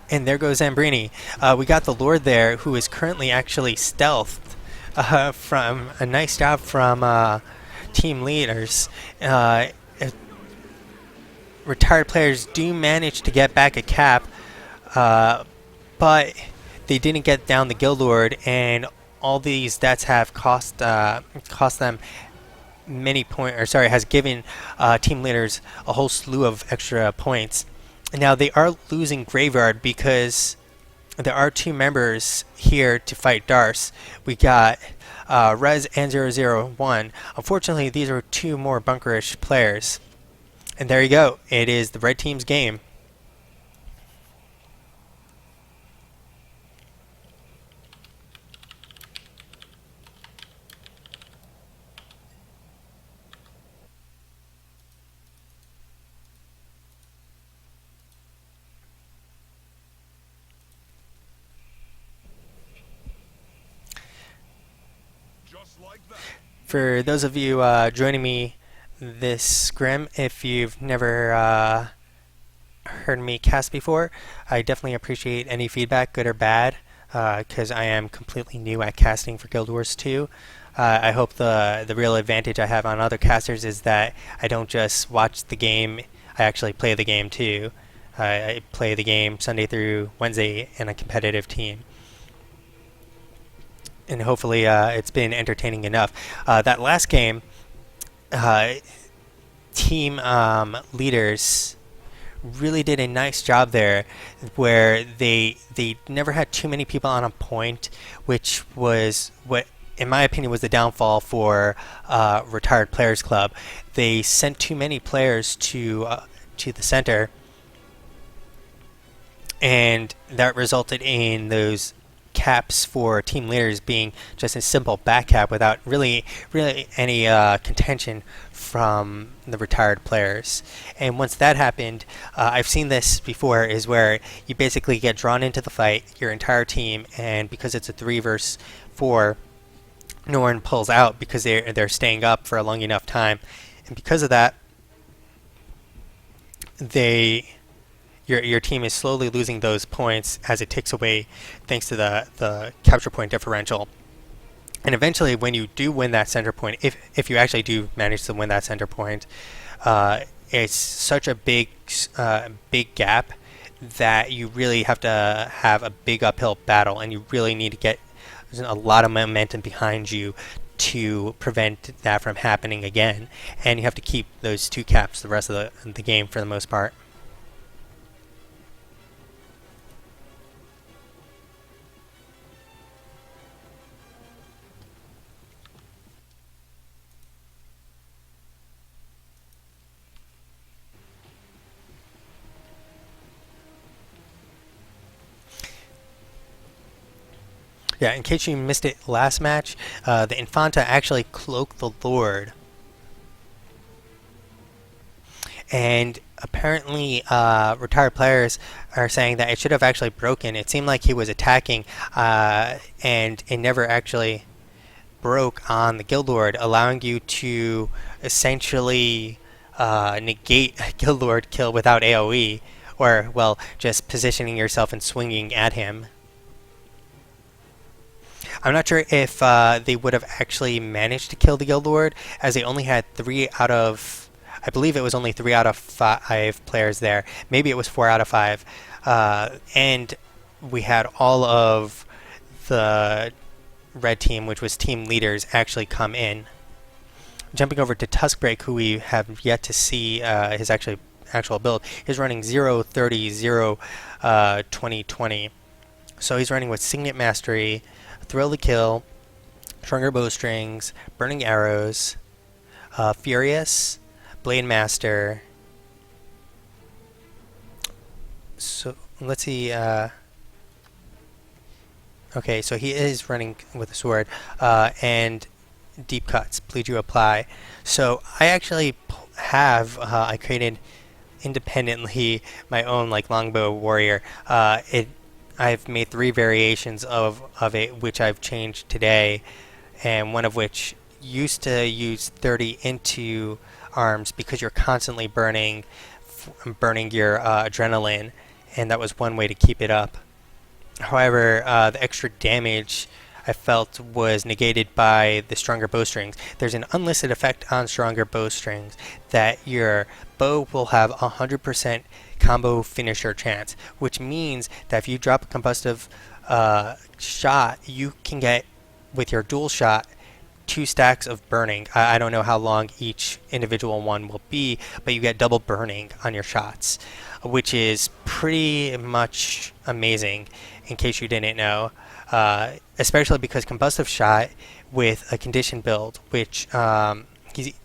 And there goes Zambrini. We got the Lord there, who is currently actually stealthed from a nice job from team leaders. Retired players do manage to get back a cap, but they didn't get down the Guild Lord, and all these deaths have cost them many points. Has given team leaders a whole slew of extra points. Now they are losing Graveyard because there are 2 members here to fight Dars. We got Rez and 001. Unfortunately, these are two more bunkerish players. And there you go. It is the red team's game. Just like that. For those of you joining me this scrim, if you've never heard me cast before, I definitely appreciate any feedback, good or bad, because I am completely new at casting for Guild Wars 2. I hope the real advantage I have on other casters is that I don't just watch the game, I actually play the game too. I play the game Sunday through Wednesday in a competitive team. And hopefully it's been entertaining enough. That last game, team leaders really did a nice job there, where they never had too many people on a point, which was what, in my opinion, was the downfall for Retired Players Club. They sent too many players to the center, and that resulted in those caps for team leaders being just a simple back cap without really any contention from the retired players. And once that happened, I've seen this before, is where you basically get drawn into the fight, your entire team, and because it's a 3 versus 4, no one pulls out because they're staying up for a long enough time, and because of that, your team is slowly losing those points as it ticks away, thanks to the capture point differential. And eventually, when you do win that center point, if you actually do manage to win that center point, it's such a big gap that you really have to have a big uphill battle, and you really need to get a lot of momentum behind you to prevent that from happening again. And you have to keep those 2 caps the rest of the game for the most part. Yeah, in case you missed it last match, the Infanta actually cloaked the Lord. And apparently, retired players are saying that it should have actually broken. It seemed like he was attacking, and it never actually broke on the Guild Lord, allowing you to essentially negate a Guild Lord kill without AoE, or, well, just positioning yourself and swinging at him. I'm not sure if they would have actually managed to kill the Guild Lord, as they only had 3 out of... I believe it was only 3 out of 5 players there. Maybe it was 4 out of 5. And we had all of the red team, which was team leaders, actually come in. Jumping over to Tuskbreak, who we have yet to see his actual build, is running 0-30-0 2020. So he's running with Signet Mastery, Thrill to Kill, Stronger Bowstrings, Burning Arrows, Furious, Blade Master. So let's see. Okay, so he is running with a sword, and Deep Cuts, Bleed You Apply. So I actually have I created independently my own like longbow warrior. I've made 3 variations of it, which I've changed today, and one of which used to use 30 into arms because you're constantly burning your adrenaline, and that was one way to keep it up. However, the extra damage I felt was negated by the stronger bowstrings. There's an unlisted effect on stronger bowstrings that your bow will have 100% combo finisher chance, which means that if you drop a combustive shot, you can get, with your dual shot, 2 stacks of burning. I don't know how long each individual one will be, but you get double burning on your shots, which is pretty much amazing, in case you didn't know. Especially because combustive shot, with a condition build, which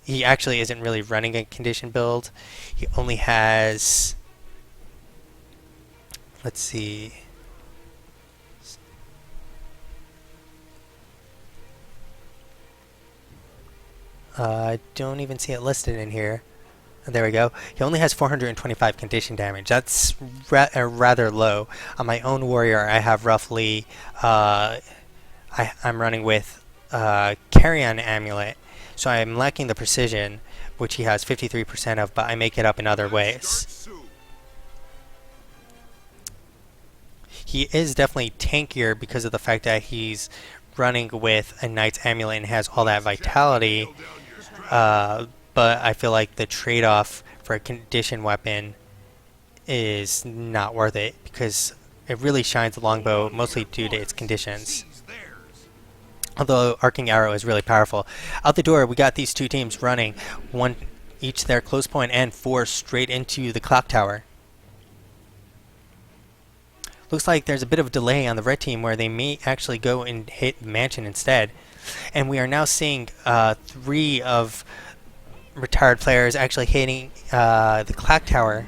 he actually isn't really running a condition build. He only has, let's see, I don't even see it listed in here. There we go. He only has 425 condition damage. That's rather low. On my own warrior, I have roughly, I'm running with Carrion Amulet, so I'm lacking the precision, which he has 53% of, but I make it up in other ways. He is definitely tankier because of the fact that he's running with a Knight's Amulet and has all that vitality, but I feel like the trade-off for a condition weapon is not worth it because it really shines the longbow mostly due to its conditions. Although Arcing Arrow is really powerful. Out the door, we got these two teams running, one each their close point and 4 straight into the clock tower. Looks like there's a bit of a delay on the red team where they may actually go and hit the mansion instead. And we are now seeing 3 of retired players actually hitting the clock tower.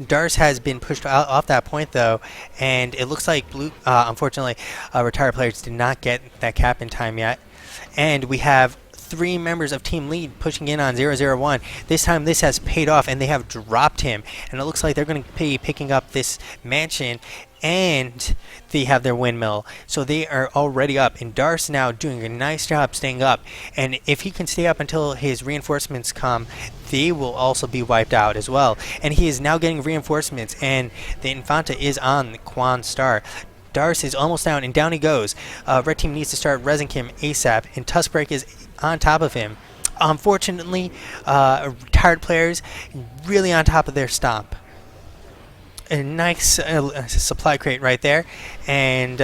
Darce has been pushed off that point though, and it looks like unfortunately retired players did not get that cap in time yet. And we have 3 members of Team Lead pushing in on 001. This time this has paid off and they have dropped him, and it looks like they're going to be picking up this mansion, and they have their windmill, so they are already up, and Darce now doing a nice job staying up, and if he can stay up until his reinforcements come, they will also be wiped out as well. And he is now getting reinforcements, and the Infanta is on Quan Star. Darce is almost down, and down he goes. Red team needs to start rezzing him ASAP, and Tuskbreak is on top of him. Unfortunately, retired players really on top of their stomp. A nice supply crate right there, and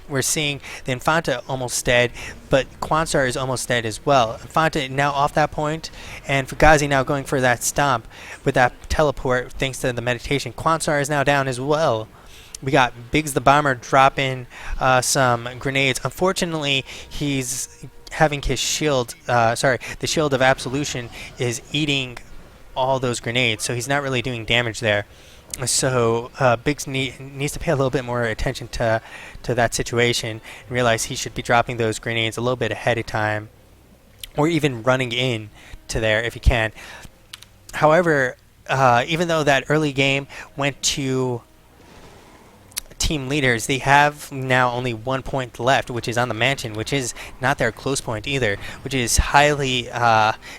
we're seeing the Infanta almost dead, but Quanstar is almost dead as well. Infanta now off that point, and Fugazi now going for that stomp with that teleport thanks to the meditation. Quanstar is now down as well. We got Biggs the Bomber dropping some grenades. Unfortunately, he's having his shield, the shield of absolution is eating all those grenades, so he's not really doing damage there. So Biggs needs to pay a little bit more attention to that situation and realize he should be dropping those grenades a little bit ahead of time, or even running in to there if he can. However, even though that early game went to team leaders, they have now only 1 point left, which is on the mansion, which is not their close point either, which is highly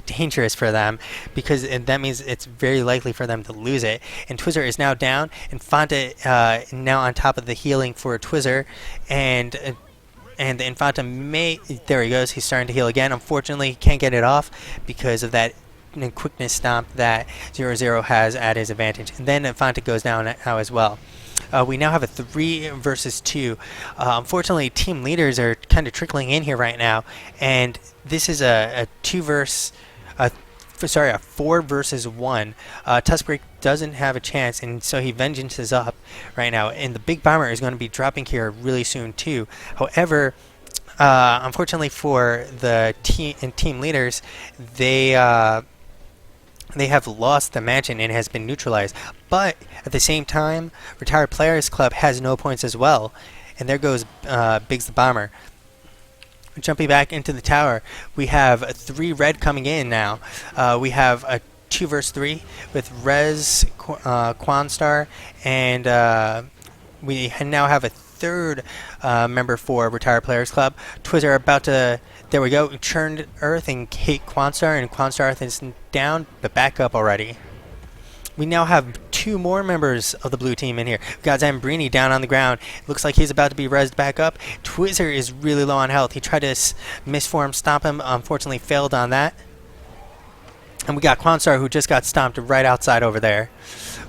dangerous for them, because that means it's very likely for them to lose it. And Twizzler is now down, and Infanta now on top of the healing for Twizzler, and the Infanta there he goes, he's starting to heal again. Unfortunately, he can't get it off because of that quickness stomp that 0-0 has at his advantage. And then Infanta goes down now as well. We now have a 3 versus 2. Unfortunately, team leaders are kind of trickling in here right now, and this is a 4 versus 1. Tuskbreak doesn't have a chance, and so he vengeance is up right now, and the big bomber is going to be dropping here really soon too. However, unfortunately for the team leaders, they have lost the mansion and has been neutralized. But at the same time, Retired Players Club has no points as well. And there goes Biggs the Bomber. Jumping back into the tower, we have 3 red coming in now. We have a 2 versus 3 with Rez, Quanstar, and we now have a 3rd member for Retired Players Club. Twizzler about to, there we go, churned Earth and hit Quanstar, and Quanstar is down, but back up already. We now have 2 more members of the blue team in here. We've got Zambrini down on the ground. Looks like he's about to be rezzed back up. Twizzler is really low on health. He tried to misform stomp him, unfortunately failed on that. And we got Quanstar, who just got stomped right outside over there.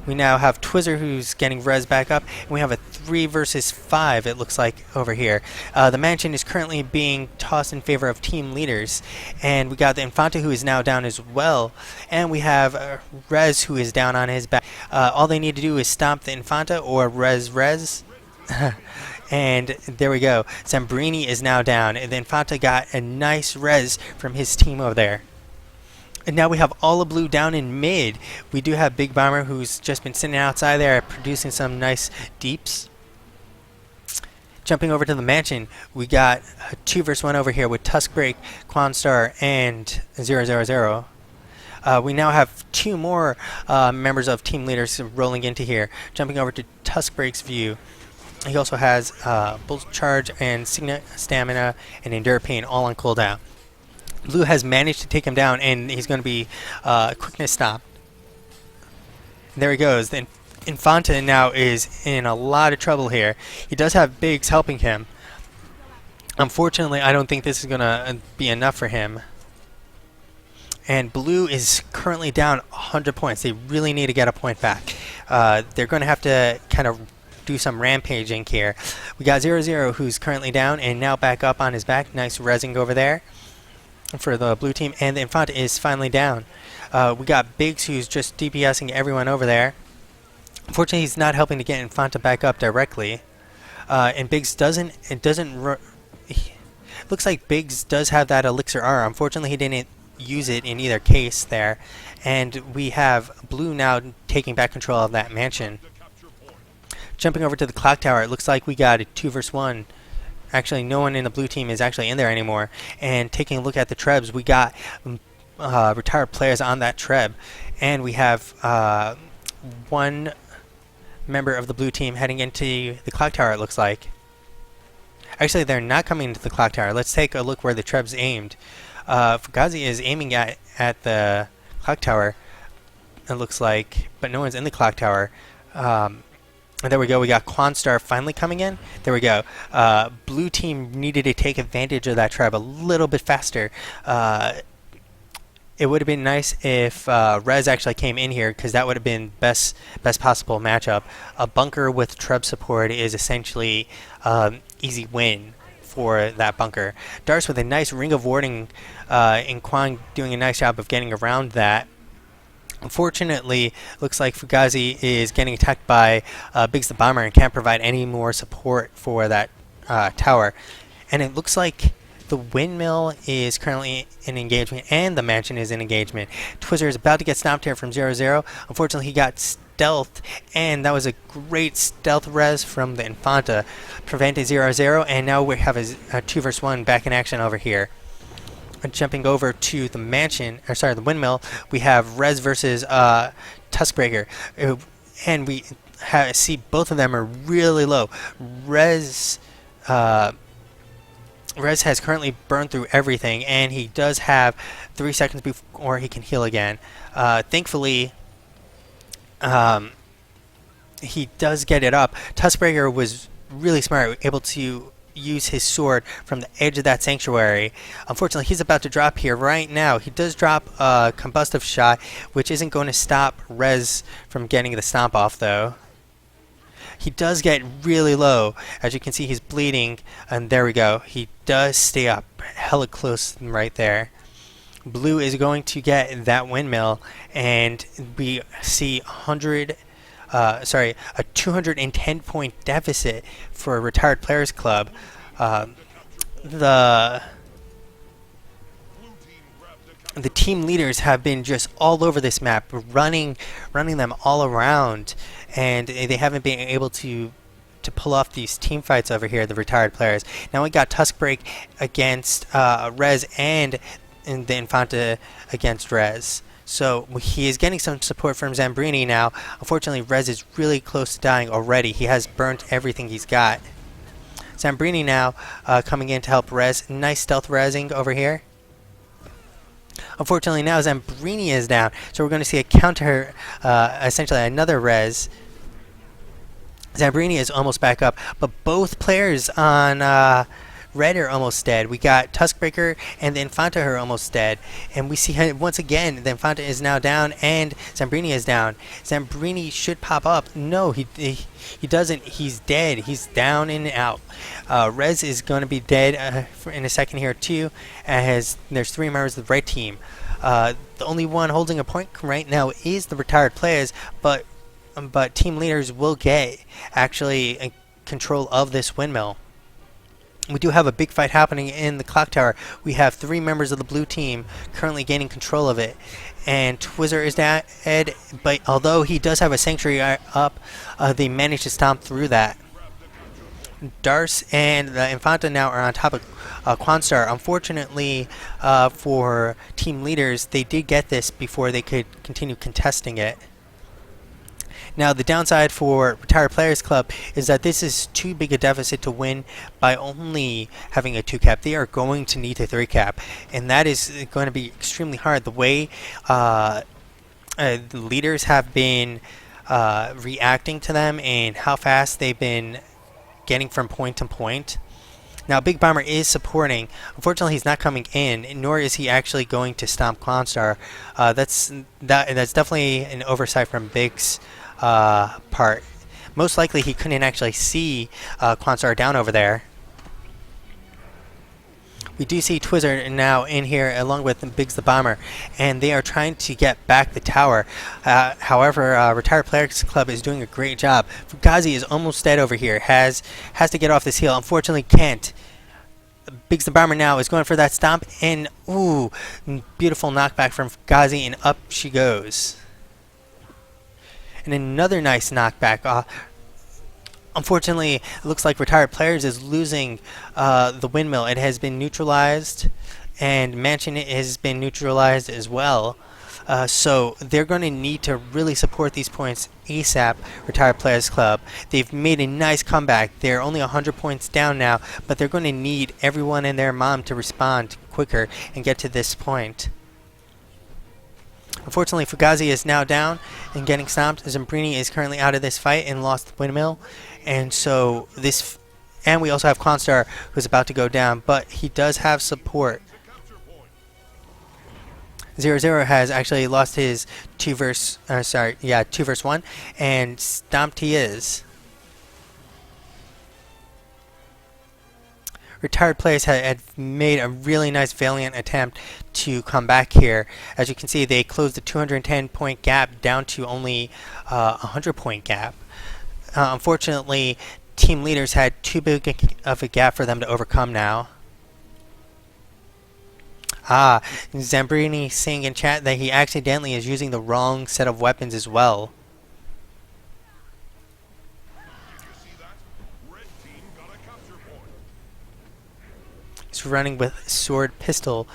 We now have Twizzler, who's getting rezzed back up, and we have a 3 versus 5, it looks like, over here. The mansion is currently being tossed in favor of team leaders, and we got the Infanta, who is now down as well, and we have Rez, who is down on his back. All they need to do is stomp the Infanta or Rez. And there we go. Zambrini is now down. And then Infanta got a nice res from his team over there. And now we have all of blue down in mid. We do have Big Bomber, who's just been sitting outside there producing some nice deeps. Jumping over to the mansion, we got a 2 versus 1 over here with Tuskbreak, Quanstar, and 000. We now have 2 more members of team leaders rolling into here. Jumping over to Tuskbreak's view. He also has Bolt Charge and Signet Stamina and Endure Pain all on cooldown. Blue has managed to take him down, and he's going to be quickness stopped. There he goes. Then Infanta now is in a lot of trouble here. He does have Biggs helping him. Unfortunately, I don't think this is going to be enough for him. And Blue is currently down 100 points. They really need to get a point back. They're going to have to kind of do some rampaging here. We got 000, who's currently down and now back up on his back. Nice rezzing over there for the blue team, and the Infanta is finally down. We got Biggs, who's just DPSing everyone over there. Unfortunately, he's not helping to get Infanta back up directly. And Biggs looks like Biggs does have that Elixir R. Unfortunately, he didn't use it in either case there. And we have Blue now taking back control of that mansion. Jumping over to the clock tower, it looks like we got a 2 versus 1. Actually, no one in the blue team is actually in there anymore. And taking a look at the trebs, we got retired players on that treb. And we have 1 member of the blue team heading into the clock tower, it looks like. Actually, they're not coming into the clock tower. Let's take a look where the treb's aimed. Fugazi is aiming at the clock tower, it looks like, but no one's in the clock tower. And there we go. We got Quanstar finally coming in. There we go. Blue team needed to take advantage of that trap a little bit faster. It would have been nice if Rez actually came in here, because that would have been best possible matchup. A bunker with treb support is essentially easy win for that bunker. Darce with a nice ring of warding, and Kwang doing a nice job of getting around that. Unfortunately, looks like Fugazi is getting attacked by Biggs the Bomber and can't provide any more support for that tower. And it looks like the windmill is currently in engagement and the mansion is in engagement. Twizzler is about to get stopped here from 000. Unfortunately, he got stealth, and that was a great stealth res from the Infanta. Prevented 000, and now we have a 2 versus 1 back in action over here. Jumping over to the mansion, or sorry, the windmill, we have Rez versus Tuskbreaker, and we see both of them are really low. Rez has currently burned through everything, and he does have 3 seconds before he can heal again. Thankfully, he does get it up. Tuskbreaker was really smart, able to use his sword from the edge of that sanctuary. Unfortunately, he's about to drop here right now. He does drop a combustive shot, which isn't going to stop Rez from getting the stomp off, though. He does get really low. As you can see, he's bleeding, and there we go. He does stay up hella close right there. Blue is going to get that windmill, and we see a 210 point deficit for a retired players club. The team leaders have been just all over this map, running them all around, and they haven't been able to pull off these team fights over here, the retired players. Now we got Tuskbreak against Rez and the Infanta against Rez. So he is getting some support from Zambrini now. Unfortunately, Rez is really close to dying already. He has burnt everything he's got. Zambrini now coming in to help Rez. Nice stealth rezzing over here. Unfortunately, now Zambrini is down. So we're going to see a counter, essentially another Rez. Zambrini is almost back up. But both players on red are almost dead. We got Tuskbreaker and the Infanta are almost dead. And we see once again the Infanta is now down and Zambrini is down. Zambrini should pop up. No, he doesn't. He's dead. He's down and out. Rez is going to be dead in a second here too, as there's 3 members of the red team. The only one holding a point right now is the retired players, but team leaders will get actually control of this windmill. We do have a big fight happening in the clock tower. We have 3 members of the blue team currently gaining control of it. And Twizzler is dead, but although he does have a sanctuary up, they managed to stomp through that. Darce and the Infanta now are on top of Quanstar. Unfortunately for team leaders, they did get this before they could continue contesting it. Now, the downside for Retired Players Club is that this is too big a deficit to win by only having a 2-cap. They are going to need a 3-cap, and that is going to be extremely hard. The way the leaders have been reacting to them and how fast they've been getting from point to point. Now, Big Bomber is supporting. Unfortunately, he's not coming in, nor is he actually going to stomp Quanstar. That's definitely an oversight from Big's part. Most likely he couldn't actually see Quanstar down over there. We do see Twizzler now in here along with Biggs the Bomber, and they are trying to get back the tower. However, Retired Players Club is doing a great job. Fugazi is almost dead over here, has to get off this hill. Unfortunately can't. Biggs the Bomber now is going for that stomp, and ooh, beautiful knockback from Fugazi, and up she goes. And another nice knockback. Unfortunately, it looks like Retired Players is losing the windmill. It has been neutralized, and Mansion has been neutralized as well. So they're going to need to really support these points ASAP, Retired Players Club. They've made a nice comeback. They're only 100 points down now, but they're going to need everyone and their mom to respond quicker and get to this point. Unfortunately, Fugazi is now down and getting stomped. Zambrini is currently out of this fight and lost the windmill. And so this, and we also have Quanstar who's about to go down, but he does have support. 0-0 has actually lost his 2 verse 1, and stomped he is. Retired Players had made a really nice valiant attempt to come back here. As you can see, they closed the 210 point gap down to only a 100 point gap. Unfortunately, team leaders had too big of a gap for them to overcome now. Zambrini saying in chat that he accidentally is using the wrong set of weapons as well. He's running with sword pistol.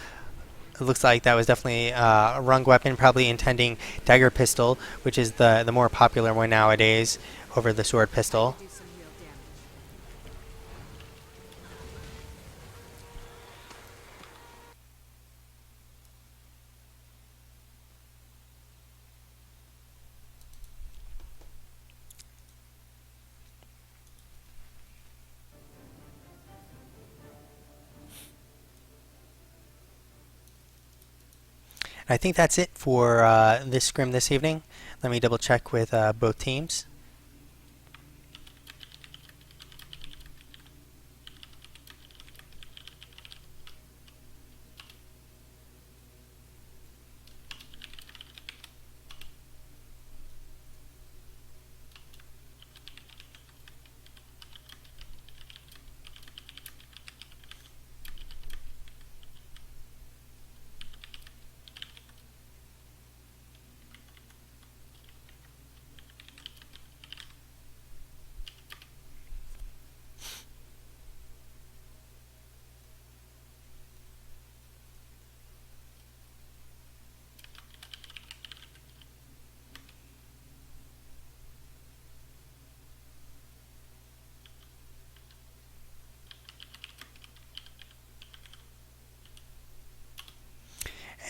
It looks like that was definitely a wrong weapon, probably intending dagger pistol, which is the more popular one nowadays over the sword pistol. I think that's it for this scrim this evening. Let me double check with both teams.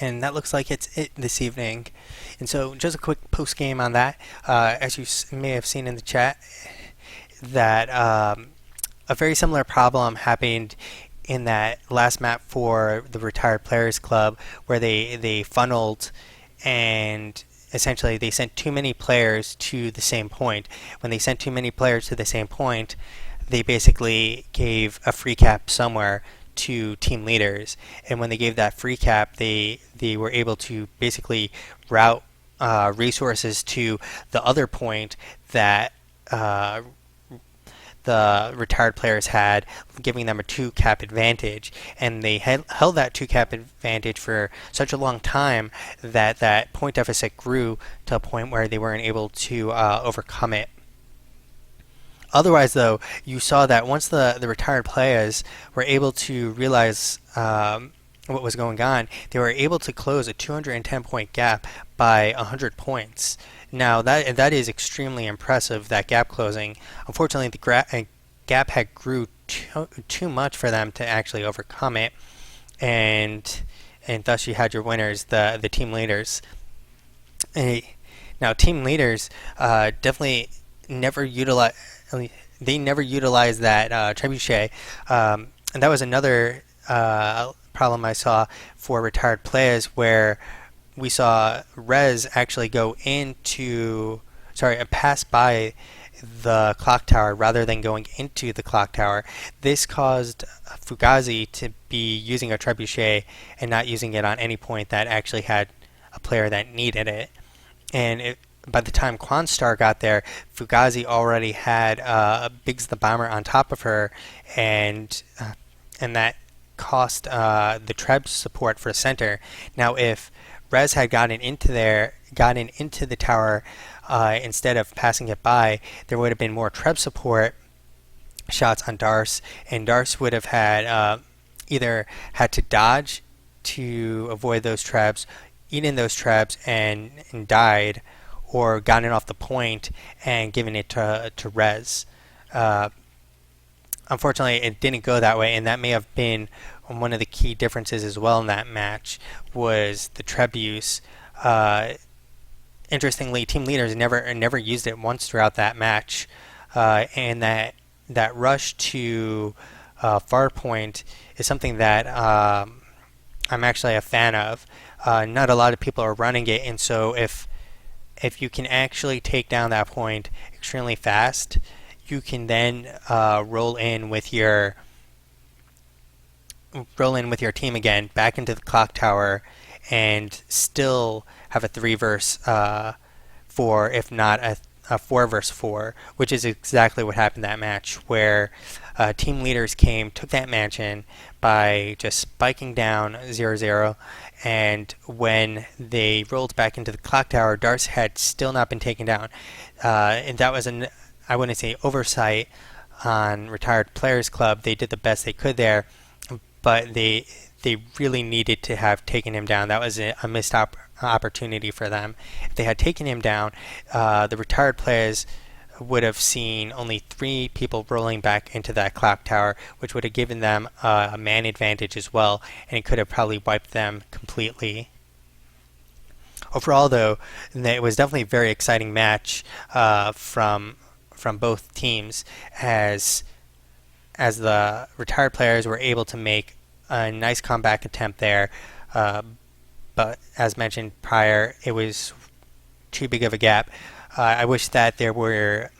And that looks like it's it this evening. And so just a quick post game on that. As you may have seen in the chat, that a very similar problem happened in that last map for the Retired Players Club, where they funneled and essentially they sent too many players to the same point. When they sent too many players to the same point, they basically gave a free cap somewhere to team leaders, and when they gave that free cap, they were able to basically route resources to the other point that the retired players had, giving them a 2-cap advantage. And they held that 2-cap advantage for such a long time that that point deficit grew to a point where they weren't able to overcome it. Otherwise, though, you saw that once the retired players were able to realize what was going on, they were able to close a 210-point gap by 100 points. Now, that is extremely impressive, that gap closing. Unfortunately, the gap had grew too much for them to actually overcome it, and thus you had your winners, the team leaders. Now, team leaders definitely never utilize. They never utilized that trebuchet, and that was another problem I saw for retired players, where we saw Rez actually pass by the clock tower rather than going into the clock tower. This caused Fugazi to be using a trebuchet and not using it on any point that actually had a player that needed it. And by the time Quanstar got there, Fugazi already had Biggs the Bomber on top of her, and that cost the Treb support for center. Now, if Rez had gotten into the tower instead of passing it by, there would have been more Treb support shots on Darce, and Darce would have had either had to dodge to avoid those Trebs, eaten those Trebs and died, or gotten off the point and given it to Rez. Unfortunately, it didn't go that way, and that may have been one of the key differences as well in that match, was the Treb use. Interestingly, team leaders never used it once throughout that match, and that rush to far point is something that I'm actually a fan of. Not a lot of people are running it, and so if you can actually take down that point extremely fast, you can then roll in with your team again back into the clock tower and still have a 3 versus 4, if not a 4 versus 4, which is exactly what happened that match, where team leaders took that match in by just spiking down 0-0, and when they rolled back into the clock tower, Darce had still not been taken down. And that was I wouldn't say oversight on Retired Players Club. They did the best they could there, but they really needed to have taken him down. That was a missed opportunity for them. If they had taken him down, the retired players would have seen only 3 people rolling back into that clock tower, which would have given them a man advantage as well, and it could have probably wiped them completely. Overall, though, it was definitely a very exciting match from both teams, as the retired players were able to make a nice comeback attempt there, but as mentioned prior, it was too big of a gap. I wish that there were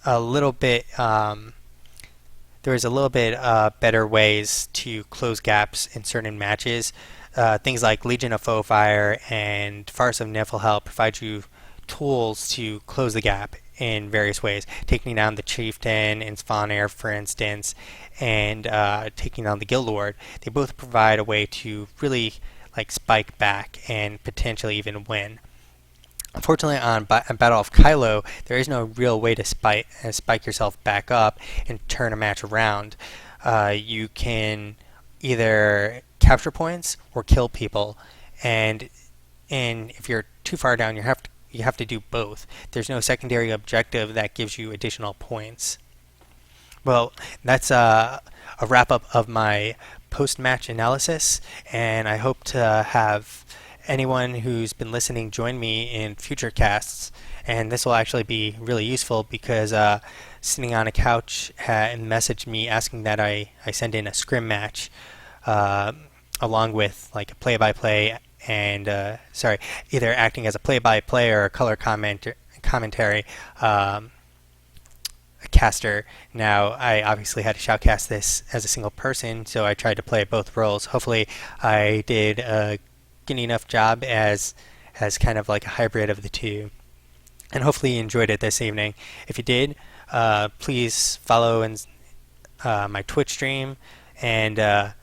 a little bit better ways to close gaps in certain matches. Things like Legion of Foefire and Farce of Niflhel provide you tools to close the gap in various ways, taking down the Chieftain in Svanir, for instance, and taking down the Guild Lord. They both provide a way to really spike back and potentially even win. Unfortunately, on Battle of Kylo, there is no real way to spike yourself back up and turn a match around. You can either capture points or kill people, and if you're too far down, you have to do both. There's no secondary objective that gives you additional points. Well, that's a wrap-up of my post-match analysis, and I hope to have anyone who's been listening join me in future casts. And this will actually be really useful because sitting on a couch and messaged me asking that I send in a scrim match along with a play-by-play and either acting as a play-by-play or a color commentary caster. Now, I obviously had to shoutcast this as a single person, so I tried to play both roles. Hopefully, I did a good enough job as kind of like a hybrid of the two, and hopefully you enjoyed it this evening. If you did, please follow my Twitch stream, and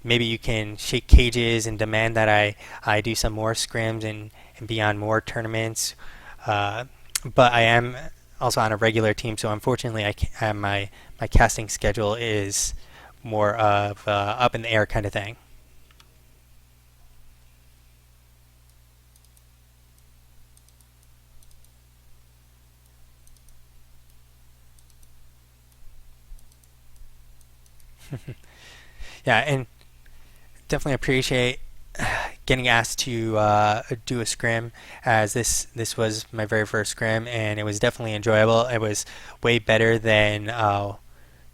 maybe you can shake cages and demand that I do some more scrims and be on more tournaments. But I am also on a regular team, so unfortunately, my casting schedule is more of up in the air kind of thing. Yeah, and definitely appreciate getting asked to do a scrim, as this was my very first scrim, and it was definitely enjoyable. It was way better than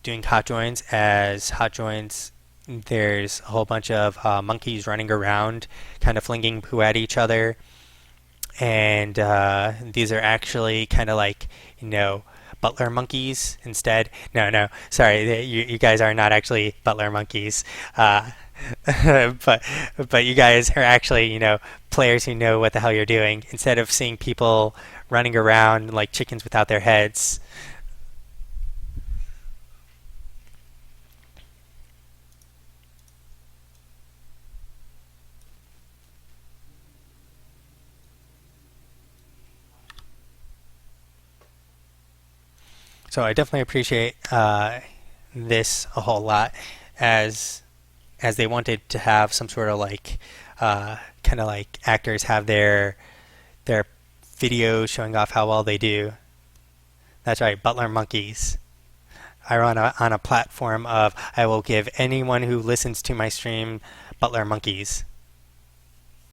doing hot joins, as hot joins there's a whole bunch of monkeys running around kind of flinging poo at each other, and these are actually kind of like, butler monkeys instead. No, no, sorry, you guys are not actually butler monkeys. but you guys are actually, players who know what the hell you're doing, instead of seeing people running around like chickens without their heads. So I definitely appreciate this a whole lot, as they wanted to have some sort of like kind of like actors have their videos showing off how well they do. That's right, butler monkeys. I run on a platform of I will give anyone who listens to my stream butler monkeys.